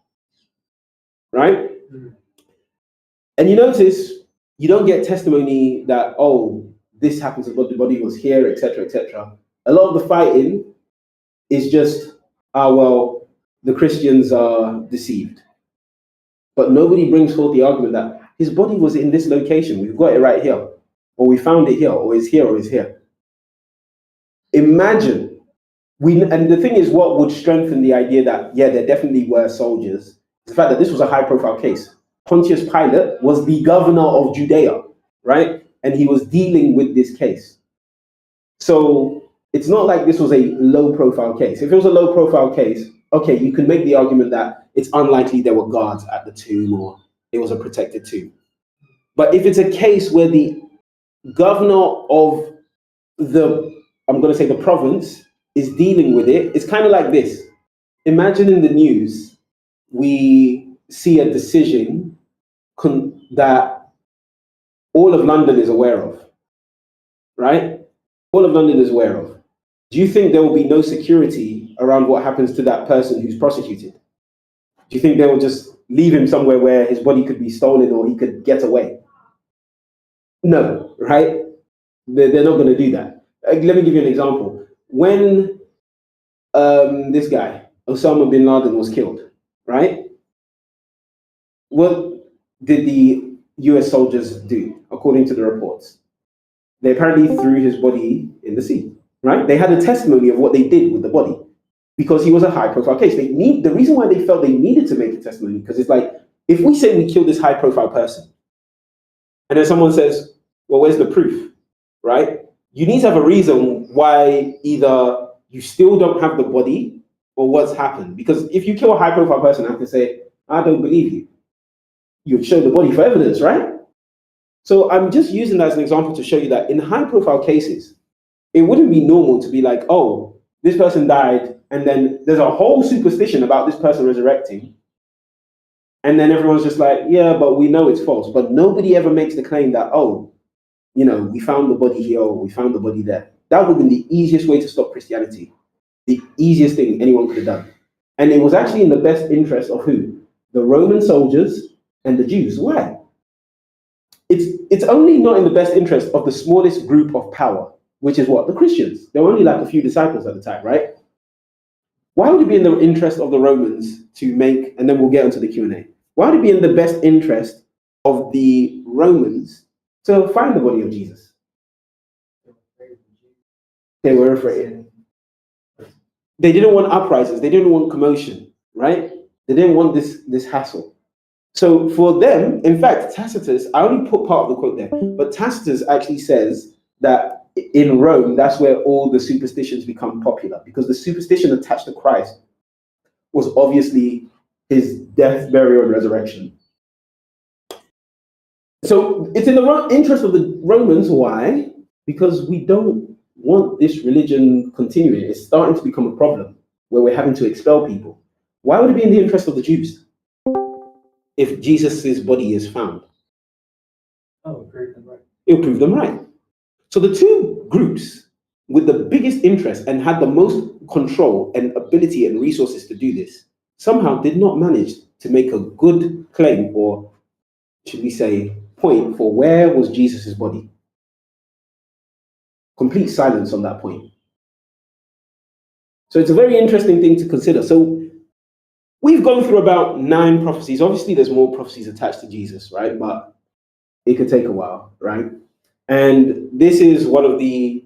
[SPEAKER 1] right? And you notice you don't get testimony that, oh, this happened to the body was here, etc., etc. A lot of the fighting is just, well, the Christians are deceived. But nobody brings forth the argument that his body was in this location. We've got it right here. Or we found it here, or it's here, or it's here. Imagine, and the thing is, what would strengthen the idea that, yeah, there definitely were soldiers, the fact that this was a high-profile case. Pontius Pilate was the governor of Judea, right? And he was dealing with this case. So it's not like this was a low-profile case. If it was a low-profile case, okay, you can make the argument that it's unlikely there were guards at the tomb or it was a protected tomb. But if it's a case where the governor of I'm going to say the province, is dealing with it, it's kind of like this. Imagine in the news, we see a decision that all of London is aware of, right? All of London is aware of. Do you think there will be no security around what happens to that person who's prosecuted? Do you think they will just leave him somewhere where his body could be stolen or he could get away? No, right? They're not going to do that. Let me give you an example. When this guy, Osama bin Laden, was killed, right? What did the US soldiers do, according to the reports? They apparently threw his body in the sea, right? They had a testimony of what they did with the body because he was a high-profile case. The reason why they felt they needed to make a testimony, because it's like, if we say we killed this high-profile person, and then someone says, well, where's the proof, right? You need to have a reason why either you still don't have the body or what's happened. Because if you kill a high-profile person, I have to say, I don't believe you. You'd show the body for evidence, right? So I'm just using that as an example to show you that in high-profile cases, it wouldn't be normal to be like, oh, this person died, and then there's a whole superstition about this person resurrecting. And then everyone's just like, yeah, but we know it's false. But nobody ever makes the claim that, oh, we found the body here, or we found the body there. That would have been the easiest way to stop Christianity. The easiest thing anyone could have done. And it was actually in the best interest of who? The Roman soldiers and the Jews. Why? It's only not in the best interest of the smallest group of power, which is what? The Christians. There were only like a few disciples at the time, right? Why would it be in the interest of the Romans to make, and then we'll get into the Q&A. Why would it be in the best interest of the Romans to find the body of Jesus? They were afraid. They didn't want uprisings. They didn't want commotion, right? They didn't want this hassle. So for them, in fact, Tacitus, I only put part of the quote there, but Tacitus actually says that in Rome, that's where all the superstitions become popular, because the superstition attached to Christ was obviously his death, burial, and resurrection. So it's in the interest of the Romans. Why? Because we don't want this religion continuing. It's starting to become a problem where we're having to expel people. Why would it be in the interest of the Jews if Jesus' body is found?
[SPEAKER 3] Oh, prove them right.
[SPEAKER 1] It'll prove them right. So the two groups with the biggest interest and had the most control and ability and resources to do this somehow did not manage to make a good claim, or should we say point, for where was Jesus's body. Complete silence on that point. So it's a very interesting thing to consider. So we've gone through about 9 prophecies. Obviously, there's more prophecies attached to Jesus, right? But it could take a while, right? And this is one of the,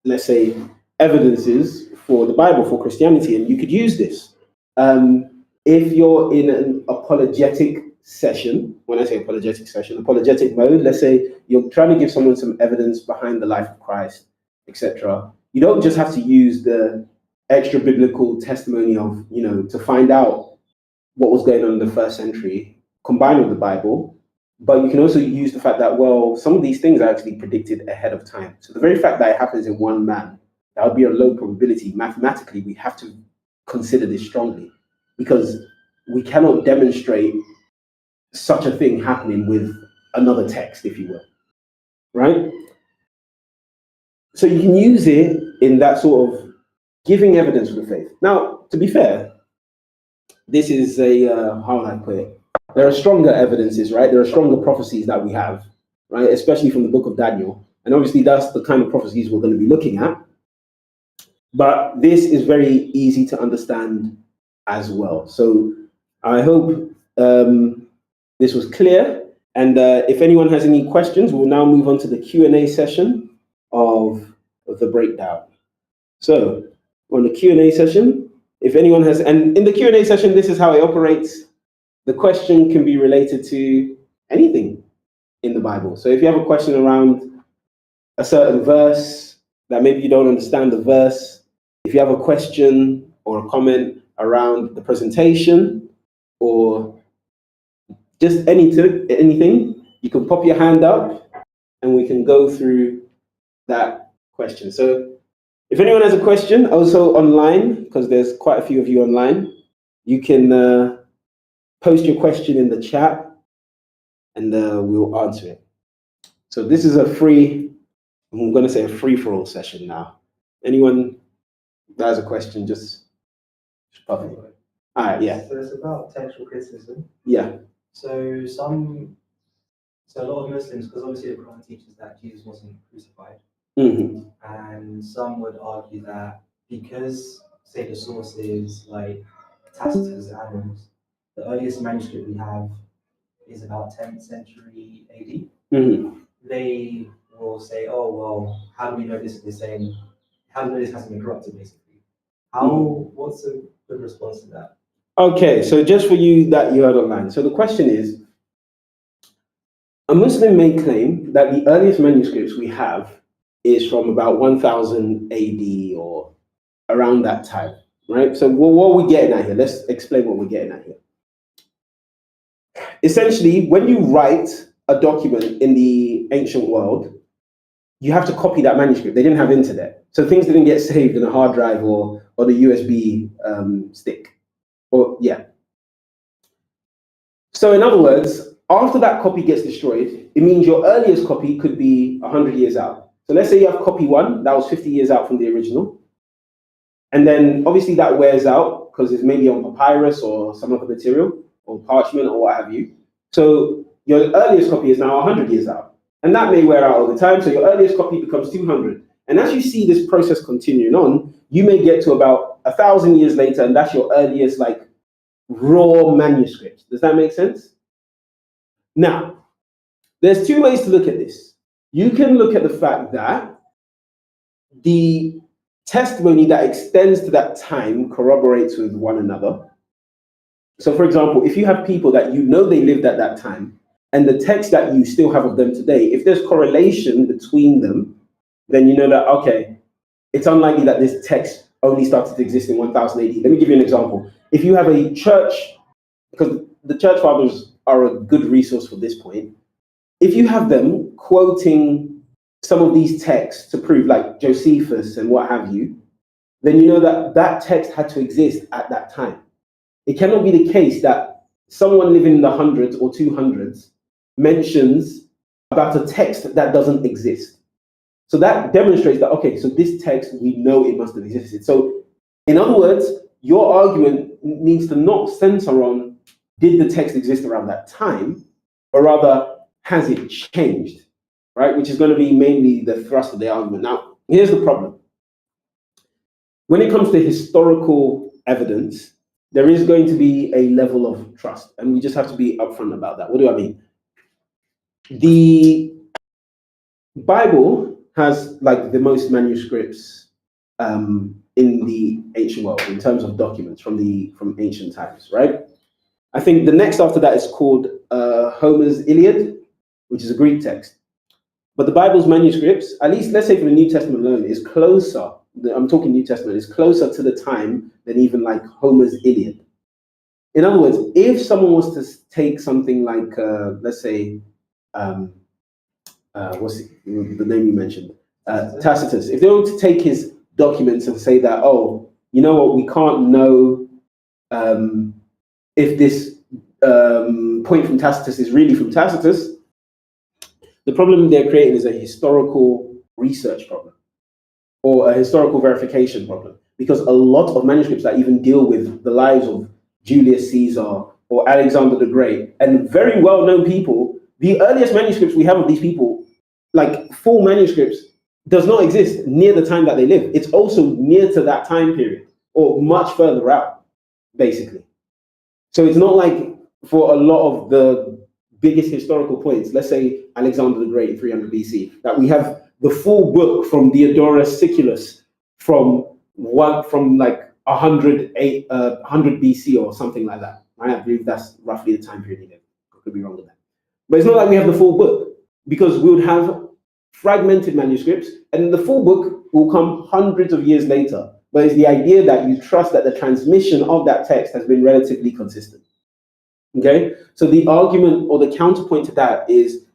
[SPEAKER 1] let's say, evidences for the Bible, for Christianity. And you could use this. If you're in an apologetic session, when I say apologetic session, apologetic mode, let's say you're trying to give someone some evidence behind the life of Christ, etc. You don't just have to use the extra biblical testimony of, to find out what was going on in the first century, combined with the Bible, but you can also use the fact that, well, some of these things are actually predicted ahead of time. So the very fact that it happens in one man, that would be a low probability. Mathematically, we have to consider this strongly, because we cannot demonstrate such a thing happening with another text, if you will, right? So you can use it in that sort of giving evidence for the faith. Now, to be fair, this is how would I put it? There are stronger evidences, right? There are stronger prophecies that we have, right? Especially from the book of Daniel. And obviously that's the kind of prophecies we're going to be looking at. But this is very easy to understand as well. So I hope this was clear. And if anyone has any questions, we'll now move on to the Q&A session of the breakdown. So on the Q&A session, if anyone has, and in the Q&A session, this is how it operates. The question can be related to anything in the Bible. So if you have a question around a certain verse that maybe you don't understand the verse, if you have a question or a comment around the presentation or just anything, you can pop your hand up and we can go through that question. So if anyone has a question, also online, because there's quite a few of you online, you can post your question in the chat and we'll answer it. So this is I'm going to say a free-for-all session now. Anyone that has a question, just pop it. All right, yeah.
[SPEAKER 3] So it's about textual criticism.
[SPEAKER 1] Yeah.
[SPEAKER 3] So a lot of Muslims, because obviously the Quran teaches that Jesus wasn't crucified, and some would argue that because, say, the source is like Tacitus Annals, the earliest manuscript we have is about 10th century AD. They will say, oh, well, how do we know this is the same? How do we know this hasn't been corrupted, basically? What's a good response to that?
[SPEAKER 1] Okay, so just for you that you heard online. So the question is, a Muslim may claim that the earliest manuscripts we have is from about 1000 AD or around that time, right? So what are we getting at here? Let's explain what we're getting at here. Essentially, when you write a document in the ancient world, you have to copy that manuscript. They didn't have internet. So things didn't get saved in a hard drive or the USB stick. So in other words, after that copy gets destroyed, it means your earliest copy could be 100 years out. So let's say you have copy 1, that was 50 years out from the original. And then obviously that wears out because it's maybe on papyrus or some other material or parchment or what have you. So your earliest copy is now 100 years out. And that may wear out over time. So your earliest copy becomes 200. And as you see this process continuing on, you may get to about 1,000 years later, and that's your earliest raw manuscript. Does that make sense? Now, there's 2 ways to look at this. You can look at the fact that the testimony that extends to that time corroborates with one another. So for example, if you have people that they lived at that time, and the text that you still have of them today, if there's correlation between them, then you know that, okay, it's unlikely that this text only started to exist in 1000 AD. Let me give you an example. If you have a church, because the church fathers are a good resource for this point, if you have them quoting some of these texts to prove, like Josephus and what have you, then you know that that text had to exist at that time. It cannot be the case that someone living in the hundreds or 200s mentions about a text that doesn't exist. So that demonstrates that, okay, so this text, we know it must have existed. So in other words, your argument needs to not center on did the text exist around that time, but rather has it changed, right? Which is going to be mainly the thrust of the argument. Now, here's the problem. When it comes to historical evidence, there is going to be a level of trust, and we just have to be upfront about that. What do I mean? The Bible has like the most manuscripts in the ancient world in terms of documents from ancient times, right? I think the next after that is called Homer's Iliad, which is a Greek text. But the Bible's manuscripts, at least let's say for the New Testament alone, is closer. I'm talking New Testament, is closer to the time than even like Homer's Iliad. In other words, if someone was to take something like, let's say, what's the name you mentioned? Tacitus. If they were to take his documents and say that, oh, you know what, we can't know if this point from Tacitus is really from Tacitus, the problem they're creating is a historical research problem or a historical verification problem, because a lot of manuscripts that even deal with the lives of Julius Caesar or Alexander the Great and very well-known people, the earliest manuscripts we have of these people, like full manuscripts, does not exist near the time that they live. It's also near to that time period or much further out, basically. So it's not like for a lot of the biggest historical points, let's say Alexander the Great, 300 BC, that we have the full book from Diodorus Siculus from like 100 BC or something like that. I believe that's roughly the time period he lived. I could be wrong with that. But it's not like we have the full book, because we would have fragmented manuscripts, and the full book will come hundreds of years later. But it's the idea that you trust that the transmission of that text has been relatively consistent. Okay? So the argument or the counterpoint to that is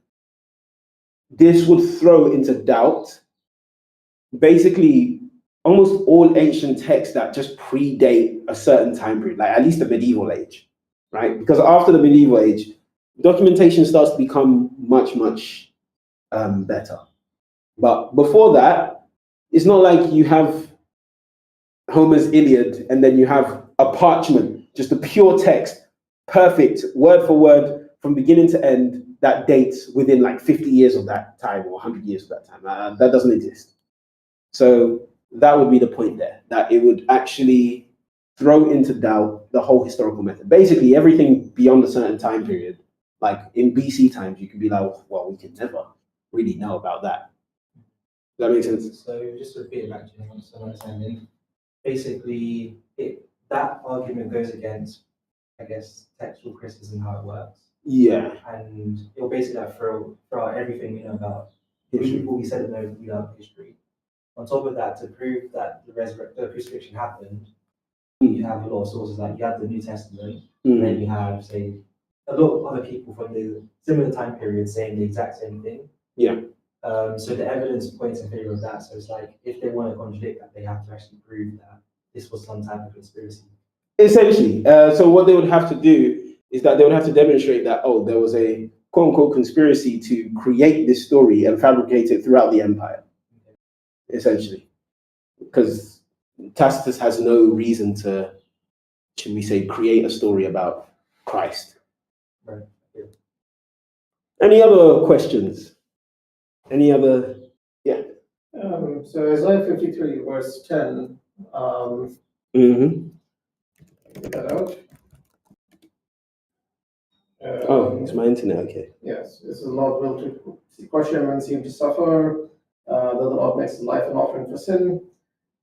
[SPEAKER 1] this would throw into doubt basically almost all ancient texts that just predate a certain time period, like at least the medieval age, right? Because after the medieval age, documentation starts to become much, much better. But before that, it's not like you have Homer's Iliad and then you have a parchment, just a pure text, perfect, word for word, from beginning to end, that dates within like 50 years of that time or 100 years of that time. That doesn't exist. So that would be the point there, that it would actually throw into doubt the whole historical method. Basically, everything beyond a certain time period, like in BC times, you can be like, well, we can never really know about that. Does that make sense?
[SPEAKER 3] So just to repeat back to you, so I'm understanding, basically, that argument goes against, I guess, textual criticism, how it works.
[SPEAKER 1] Yeah.
[SPEAKER 3] And it'll basically like throw out everything we know about what we said about history. On top of that, to prove that the crucifixion happened, you have a lot of sources, like you have the New Testament, and then you have, say, a lot of other people from the similar time period saying the exact same thing.
[SPEAKER 1] Yeah.
[SPEAKER 3] So the evidence points in favor of that. So it's like, if they want to contradict that, they have to actually prove that this was some type of conspiracy.
[SPEAKER 1] Essentially. So what they would have to do is that they would have to demonstrate that, oh, there was a quote-unquote conspiracy to create this story and fabricate it throughout the empire. Okay. Essentially. Because Tacitus has no reason to, should we say, create a story about Christ.
[SPEAKER 3] Right. Yeah.
[SPEAKER 1] Any other questions? Any other? Yeah.
[SPEAKER 2] So Isaiah 53, verse 10. Get that out.
[SPEAKER 1] Oh, it's my internet. Okay.
[SPEAKER 2] Yes, this is Lord will to crush him and see him to suffer. Though the Lord makes his life an offering for sin,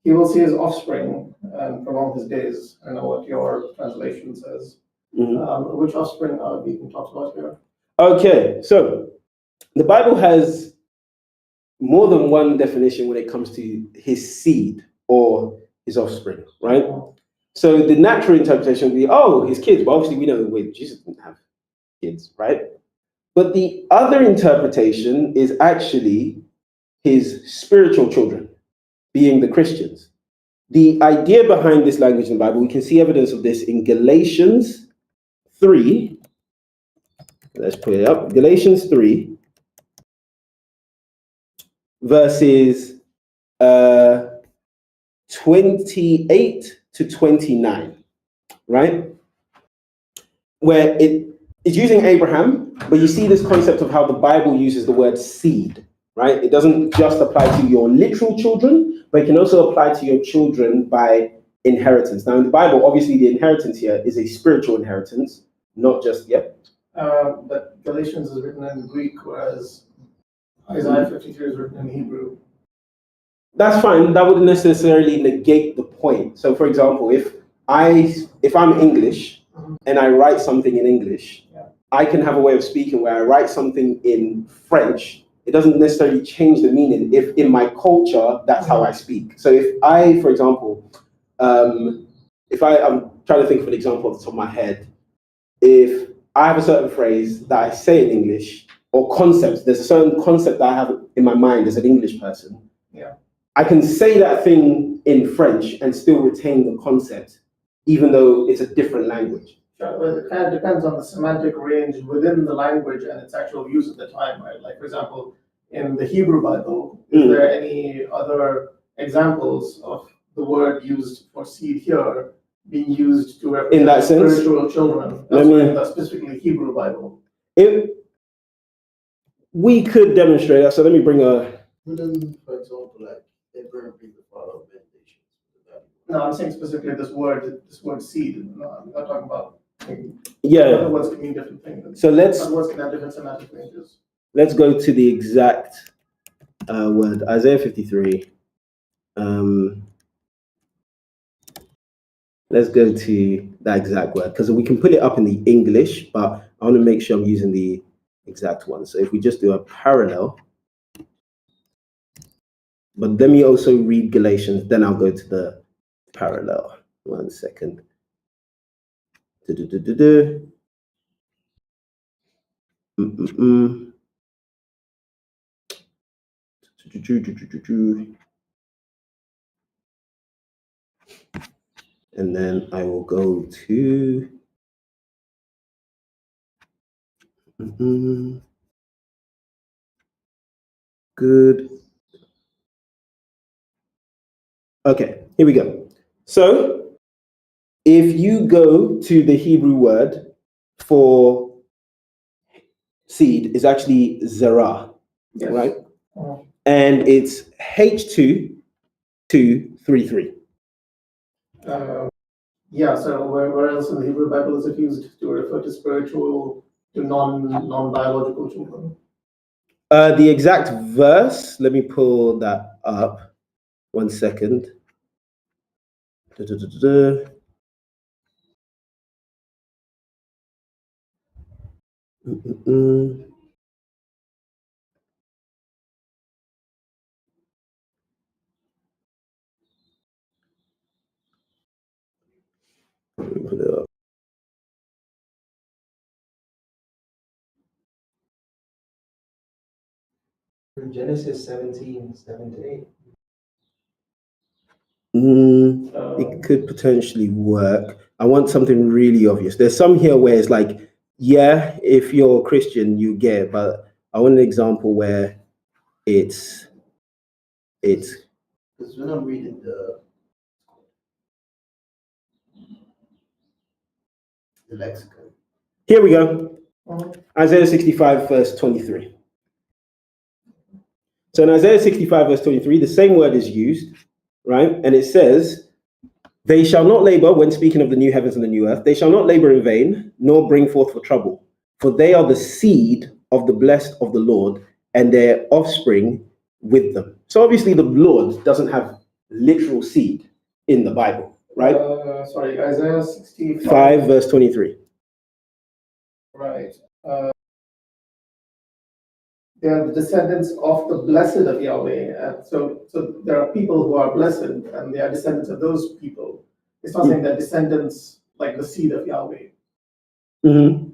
[SPEAKER 2] he will see his offspring and prolong his days. I know what your translation says. Which offspring are being talked about here? Okay,
[SPEAKER 1] so the Bible has more than one definition when it comes to his seed or his offspring, right? So the natural interpretation would be, oh, his kids. But obviously we know Jesus didn't have kids, right? But the other interpretation is actually his spiritual children, being the Christians. The idea behind this language in the Bible, we can see evidence of this in Galatians 3. Let's put it up. Galatians 3. verses 28 to 29, right? Where it's using Abraham, but you see this concept of how the Bible uses the word seed, right? It doesn't just apply to your literal children, but it can also apply to your children by inheritance. Now, in the Bible, obviously, the inheritance here is a spiritual inheritance, not just yet.
[SPEAKER 2] But Galatians is written in Greek, whereas Isaiah 53 is written in Hebrew.
[SPEAKER 1] That's fine. That wouldn't necessarily negate the point. So, for example, if I'm English and I write something in English, I can have a way of speaking where I write something in French. It doesn't necessarily change the meaning if in my culture that's how I speak. So if I, for example, I'm trying to think of an example off the top of my head. If I have a certain phrase that I say in English or concepts, there's a certain concept that I have in my mind as an English person.
[SPEAKER 2] Yeah.
[SPEAKER 1] I can say that thing in French and still retain the concept, even though it's a different language.
[SPEAKER 2] Sure, well, it kind of depends on the semantic range within the language and its actual use at the time, right? Like, for example, in the Hebrew Bible, is there any other examples of the word used for seed here being used to represent
[SPEAKER 1] in that sense,
[SPEAKER 2] spiritual children? That's in the specifically Hebrew Bible.
[SPEAKER 1] We could demonstrate that. So let me bring a.
[SPEAKER 4] For example, like Abraham being the father of many nations.
[SPEAKER 2] No, I'm saying specifically this word seed. No, I'm not talking about.
[SPEAKER 1] Yeah.
[SPEAKER 2] Other words can mean different things.
[SPEAKER 1] So
[SPEAKER 2] other words can have different semantic ranges.
[SPEAKER 1] Let's go to the exact word, Isaiah 53. Let's go to that exact word because we can put it up in the English, but I want to make sure I'm using the exact one. So if we just do a parallel, but let me also read Galatians, then I'll go to the parallel. 1 second. And then I will go to good. Okay, here we go. So if you go to the Hebrew word for seed, is actually zerah,
[SPEAKER 2] Yes.
[SPEAKER 1] right? And it's H2:233.
[SPEAKER 2] Yeah, so where else in the Hebrew Bible is it used to refer to spiritual, to non-biological children?
[SPEAKER 1] The exact verse, let me pull that up. 1 second. Let me put it up.
[SPEAKER 3] Genesis 17:7-8.
[SPEAKER 1] It could potentially work. I want something really obvious. There's some here where it's like, yeah, if you're a Christian, you get it, but I want an example where it's
[SPEAKER 4] Because when I'm reading the lexicon.
[SPEAKER 1] Here we go. Isaiah 65, verse 23. So in Isaiah 65, verse 23, the same word is used, right? And it says, they shall not labor, when speaking of the new heavens and the new earth, they shall not labor in vain, nor bring forth for trouble. For they are the seed of the blessed of the Lord, and their offspring with them. So obviously the Lord doesn't have literal seed in the Bible, right?
[SPEAKER 2] Sorry, Isaiah 65.
[SPEAKER 1] 5, verse 23.
[SPEAKER 2] Right. They are the descendants of the blessed of Yahweh. And so there are people who are blessed, and they are descendants of those people. It's not saying they're descendants like the seed of Yahweh.
[SPEAKER 1] Mm-hmm.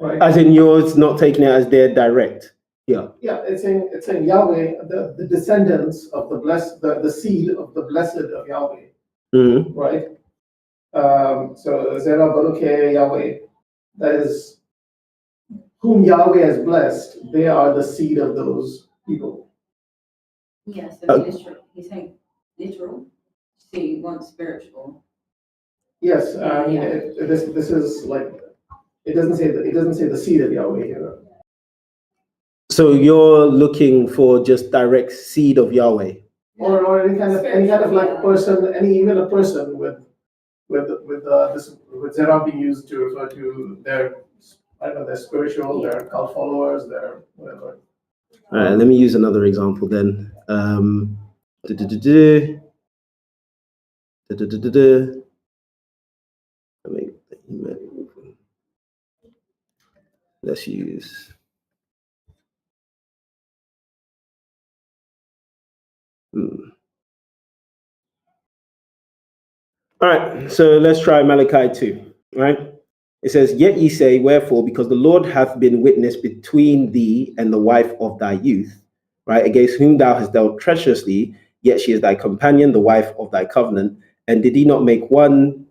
[SPEAKER 2] Right?
[SPEAKER 1] As in yours not taking it as their direct. Yeah.
[SPEAKER 2] Yeah, it's saying Yahweh, the descendants of the blessed, the seed of the blessed of Yahweh.
[SPEAKER 1] Mm-hmm.
[SPEAKER 2] Right? So Zerah Baruch Yahweh, that is whom Yahweh has blessed, they are the seed of those people.
[SPEAKER 5] Yes, so
[SPEAKER 1] Uh,
[SPEAKER 5] literal. He's saying literal. So you want spiritual.
[SPEAKER 2] Yes, I mean,
[SPEAKER 5] Yeah.
[SPEAKER 2] this is like, it doesn't say the seed of Yahweh here.
[SPEAKER 1] So you're looking for just direct seed of Yahweh.
[SPEAKER 2] Or any kind of like
[SPEAKER 5] Spiritual,
[SPEAKER 2] person, even a person with Zerah being used to refer to their, I don't know, their spiritual, their cult followers, their whatever.
[SPEAKER 1] All right, let me use another example then. Du-du-du-du. Du-du-du-du-du. Let me- Let's use. All right, so let's try Malachi 2, right? It says, Yet ye say, wherefore, because the Lord hath been witness between thee and the wife of thy youth, right, against whom thou hast dealt treacherously, yet she is thy companion, the wife of thy covenant. And did he not make one,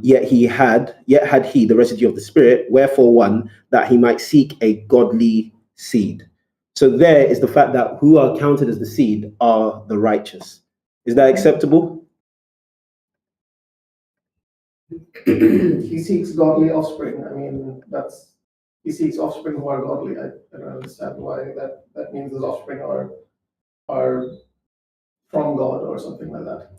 [SPEAKER 1] yet had he the residue of the Spirit, wherefore one, that he might seek a godly seed. So there is the fact that who are counted as the seed are the righteous. Is that acceptable?
[SPEAKER 2] He seeks godly offspring. I mean, he seeks offspring who are godly. I don't understand why that means his offspring are from God or something like that.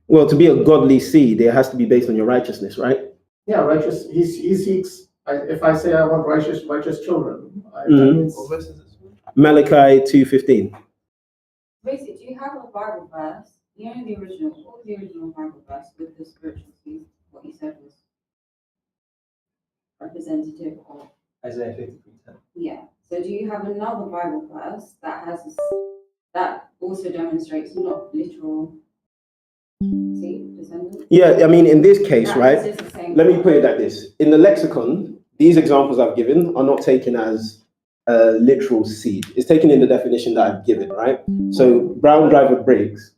[SPEAKER 1] Well, to be a godly seed, it has to be based on your righteousness, right?
[SPEAKER 2] Yeah, righteous. He seeks. If I say I want righteous children, that
[SPEAKER 1] Mhm.
[SPEAKER 2] means
[SPEAKER 4] What verse is this?
[SPEAKER 1] Malachi 2:15.
[SPEAKER 5] Basically, do you have a Bible verse? You know the original. What was the original Bible verse with the spiritual seed? What you said was representative of.
[SPEAKER 3] Isaiah 53:10.
[SPEAKER 5] Yeah. So do you have another Bible verse that that also demonstrates not literal seed descendant?
[SPEAKER 1] Yeah, I mean, in this case,
[SPEAKER 5] That
[SPEAKER 1] right?
[SPEAKER 5] uses the same
[SPEAKER 1] Let me
[SPEAKER 5] word.
[SPEAKER 1] put it like this. In the lexicon, these examples I've given are not taken as a literal seed. It's taken in the definition that I've given, right? So Brown Driver Briggs.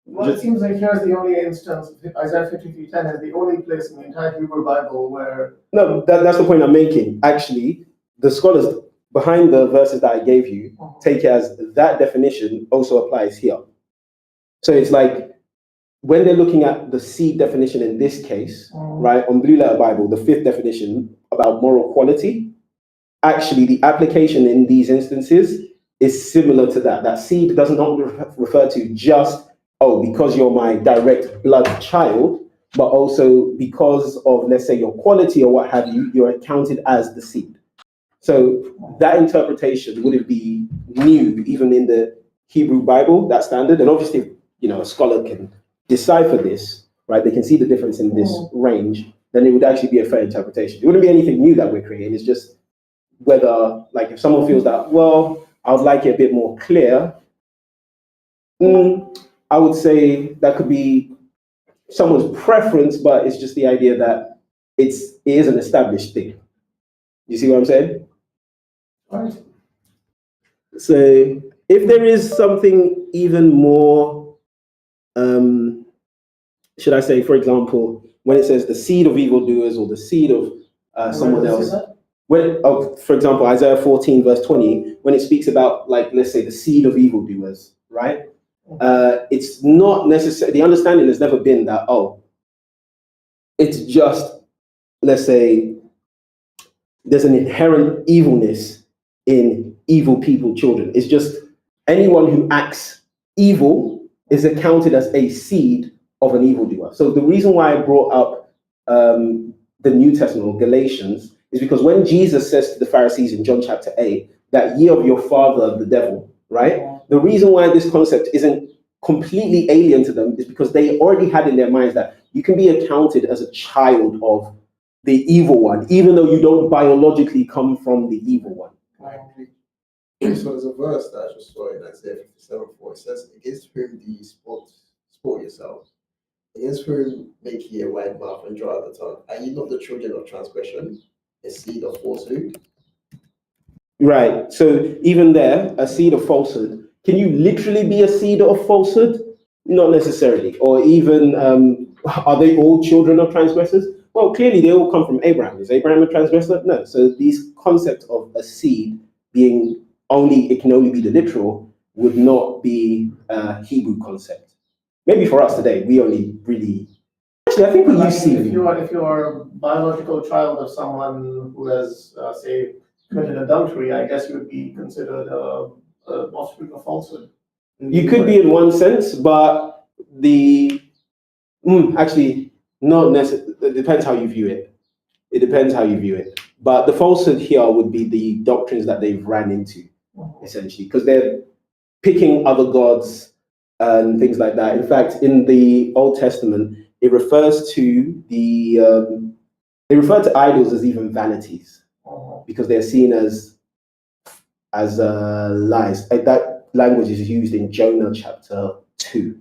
[SPEAKER 2] well, it seems like here's the only instance. Isaiah 53:10 is the only place in the entire Hebrew Bible where.
[SPEAKER 1] No, that's the point I'm making. Actually, the scholars behind the verses that I gave you take it as that definition also applies here. So it's like when they're looking at the seed definition in this case, right, on Blue Letter Bible, the fifth definition about moral quality, actually the application in these instances is similar to that. That seed does not refer to just, oh, because you're my direct blood child, but also because of, let's say, your quality or what have you, you're counted as the seed. So that interpretation wouldn't be new even in the Hebrew Bible, that standard. And obviously, a scholar can decipher this, right? They can see the difference in this range, then it would actually be a fair interpretation. It wouldn't be anything new that we're creating. It's just whether, like, if someone feels that, well, I would like it a bit more clear, I would say that could be someone's preference, but it's just the idea that it is an established thing. You see what I'm saying?
[SPEAKER 2] Right.
[SPEAKER 1] So if there is something even more, should I say, for example, when it says the seed of evildoers or the seed of someone else, for example, Isaiah 14 verse 20, when it speaks about, like, let's say the seed of evildoers, right? It's not necessary. The understanding has never been that, oh, it's just, let's say, there's an inherent evilness in evil people, children. It's just anyone who acts evil is accounted as a seed of an evildoer. So the reason why I brought up the New Testament or Galatians is because when Jesus says to the Pharisees in John chapter 8, that ye of your father, the devil, right? The reason why this concept isn't completely alien to them is because they already had in their minds that you can be accounted as a child of the evil one, even though you don't biologically come from the evil one.
[SPEAKER 4] So there's a verse that I just saw in Isaiah 57:4. It says, "Against whom do ye sport yourselves? Against whom make ye a wide mouth and draw out the tongue? Are ye not the children of transgression, a seed of falsehood?"
[SPEAKER 1] Right. So even there, a seed of falsehood. Can you literally be a seed of falsehood? Not necessarily. Or even, are they all children of transgressors? Well, clearly they all come from Abraham. Is Abraham a transgressor? No. So these concepts of a seed being it can only be the literal, would not be a Hebrew concept. Maybe for us today, we only really. Actually, I think we use seed.
[SPEAKER 2] If you are a biological child of someone who has, say, committed adultery, I guess you would be considered a offspring of falsehood.
[SPEAKER 1] You could be in one sense, but actually, not necessarily. It depends how you view it. It depends how you view it. But the falsehood here would be the doctrines that they've ran into, essentially, because they're picking other gods and things like that. In fact, in the Old Testament, it refers to they refer to idols as even vanities, because they're seen as lies. That language is used in Jonah chapter 2.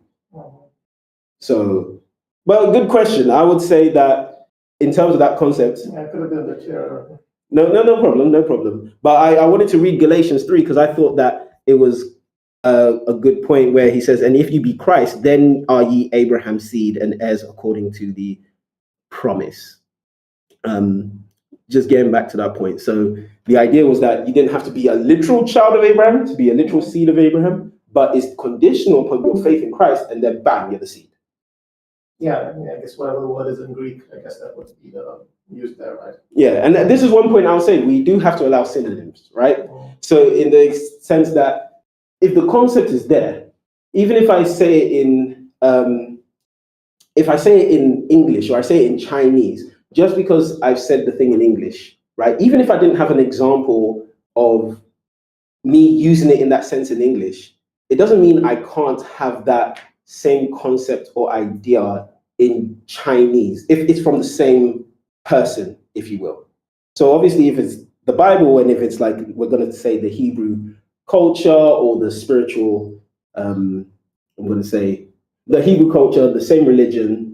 [SPEAKER 1] So, well, good question. I would say that in terms of that concept,
[SPEAKER 2] I could have been a bit clearer.
[SPEAKER 1] no problem. But I wanted to read Galatians 3 because I thought that it was a good point where he says, "And if you be Christ, then are ye Abraham's seed and heirs according to the promise." Just getting back to that point. So the idea was that you didn't have to be a literal child of Abraham to be a literal seed of Abraham, but it's conditional upon your faith in Christ, and then bam, you're the seed.
[SPEAKER 2] Yeah, I guess whatever the word is in Greek, I guess that would be used there, right?
[SPEAKER 1] Yeah, and this is one point I'll say, we do have to allow synonyms, right? So in the sense that if the concept is there, even if I say it in English or I say it in Chinese, just because I've said the thing in English, right? Even if I didn't have an example of me using it in that sense in English, it doesn't mean I can't have that same concept or idea in Chinese, if it's from the same person, if you will. So obviously, if it's the Bible and if it's like, we're going to say the Hebrew culture or the spiritual, I'm going to say the Hebrew culture, the same religion,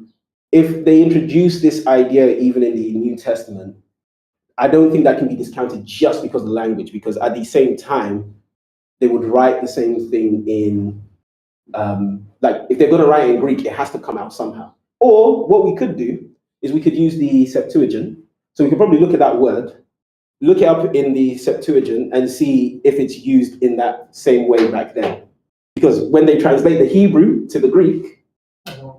[SPEAKER 1] if they introduce this idea even in the New Testament, I don't think that can be discounted just because of the language, because at the same time, they would write the same thing in, like if they're going to write it in Greek, it has to come out somehow. Or what we could do is we could use the Septuagint. So we could probably look at that word, look it up in the Septuagint and see if it's used in that same way back then. Because when they translate the Hebrew to the Greek,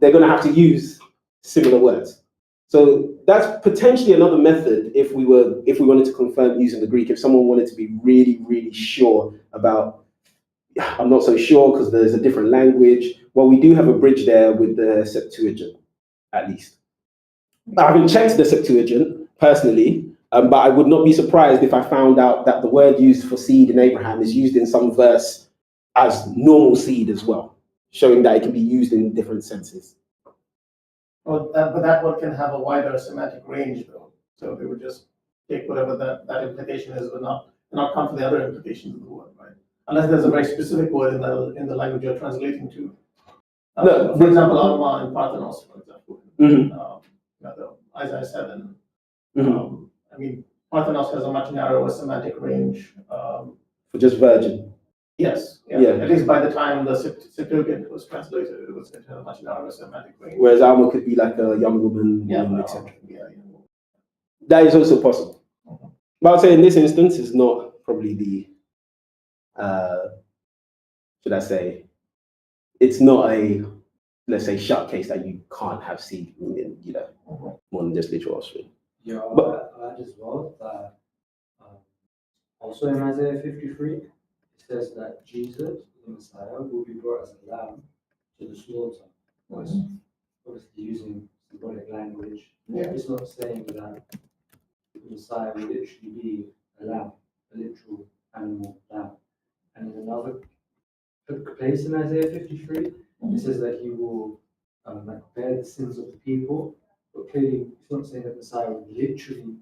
[SPEAKER 1] they're going to have to use similar words. So that's potentially another method if we wanted to confirm using the Greek. If someone wanted to be really, really sure about, I'm not so sure because there's a different language. Well, we do have a bridge there with the Septuagint, at least. I haven't checked the Septuagint personally, but I would not be surprised if I found out that the word used for seed in Abraham is used in some verse as normal seed as well, showing that it can be used in different senses.
[SPEAKER 2] But that one can have a wider semantic range, though. So they would just take whatever that implication is, but not come to the other implications of the word, right? Unless there's a very specific word in the language you're translating to.
[SPEAKER 1] No,
[SPEAKER 2] for example, Alma and Parthenos, for example. The Isaiah 7. I mean, Parthenos has a much narrower semantic range.
[SPEAKER 1] For just virgin.
[SPEAKER 2] Yes, yeah. At least by the time the Septuagint was translated, it had a much narrower semantic range.
[SPEAKER 1] Whereas Alma could be like a young woman, etc. That is also possible. But I'd say in this instance, it's not probably the, should I say, it's not a, let's say, shut case that you can't have seed, more than just literal offspring.
[SPEAKER 3] Yeah, but I'll add as well that also in Isaiah 53, it says that Jesus, the Messiah, will be brought as a lamb to the slaughter. Obviously using symbolic language.
[SPEAKER 2] Yeah.
[SPEAKER 3] It's not saying that the Messiah will literally be a lamb, a literal animal lamb. And in another place in Isaiah 53, it says that he will bear the sins of the people, but clearly it's not saying that Messiah will literally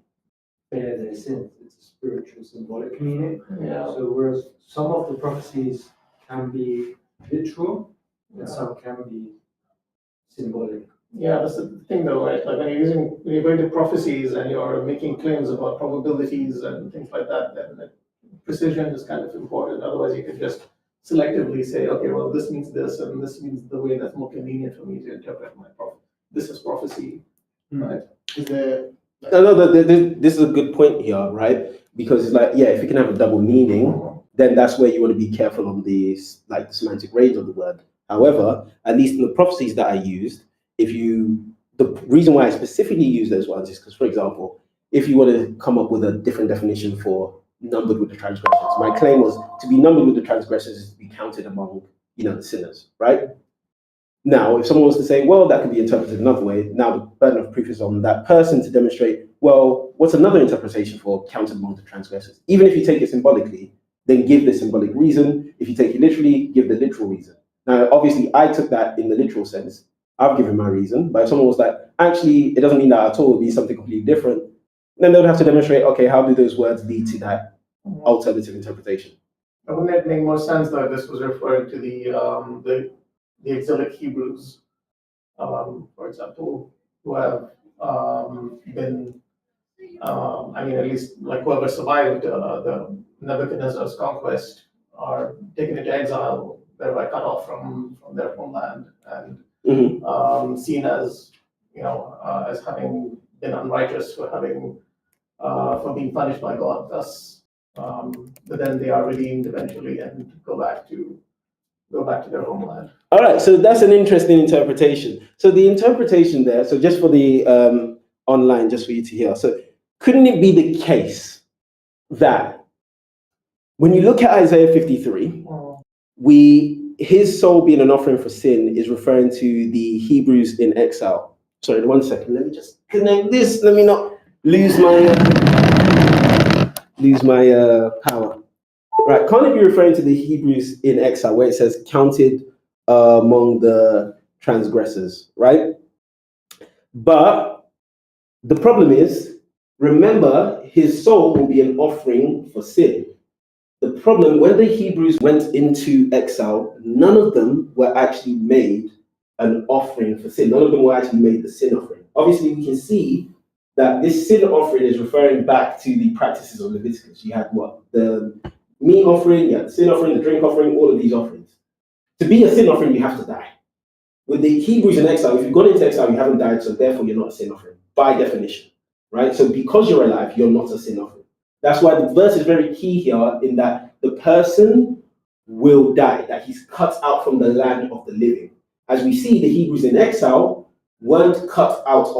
[SPEAKER 3] bear their sins. It's a spiritual, symbolic meaning.
[SPEAKER 2] Yeah.
[SPEAKER 3] So whereas some of the prophecies can be literal, and some can be symbolic.
[SPEAKER 2] Yeah, that's the thing though, right? Like when you're going to prophecies and you're making claims about probabilities and things like that, then precision is kind of important. Otherwise, you could just selectively say, okay, well, this means this, and this means the way that's more convenient for me to interpret my prophecy. This is prophecy, right?
[SPEAKER 4] Is there
[SPEAKER 1] No, this is a good point here, right? Because it's like, yeah, if you can have a double meaning, then that's where you want to be careful on the semantic range of the word. However, at least in the prophecies that I used, the reason why I specifically use those ones is because, for example, if you want to come up with a different definition for numbered with the transgressors, my claim was to be numbered with the transgressors is to be counted among, the sinners, right? Now, if someone wants to say, well, that could be interpreted another way, now the burden of proof is on that person to demonstrate, well, what's another interpretation for counted among the transgressors? Even if you take it symbolically, then give the symbolic reason. If you take it literally, give the literal reason. Now, obviously, I took that in the literal sense. I've given my reason. But if someone was like, actually, it doesn't mean that at all, it means something completely different, then they would have to demonstrate, okay, how do those words lead to that alternative interpretation?
[SPEAKER 2] Wouldn't it make more sense that this was referring to the exilic Hebrews, for example, who have been, at least like whoever survived the Nebuchadnezzar's conquest are taken into exile, thereby cut off from their homeland and seen as, as having been unrighteous for being punished by God. Thus, but then they are redeemed eventually and go back to their homeland.
[SPEAKER 1] All right, so that's an interesting interpretation. So the interpretation there, so just for the online, just for you to hear. So couldn't it be the case that when you look at Isaiah 53, his soul being an offering for sin is referring to the Hebrews in exile. Sorry, 1 second. Let me just connect this. Let me not lose my power. Right, can't it be referring to the Hebrews in exile where it says counted among the transgressors, right? But the problem is, remember, his soul will be an offering for sin. The problem, when the Hebrews went into exile, none of them were actually made an offering for sin. None of them were actually made the sin offering. Obviously, we can see that this sin offering is referring back to the practices of Leviticus. You had what? The meat offering, you had the sin offering, the drink offering, all of these offerings. To be a sin offering, you have to die. With the Hebrews in exile, if you've gone into exile, you haven't died, so therefore you're not a sin offering, by definition, right? So because you're alive, you're not a sin offering. That's why the verse is very key here in that the person will die, that he's cut out from the land of the living. As we see, the Hebrews in exile weren't cut out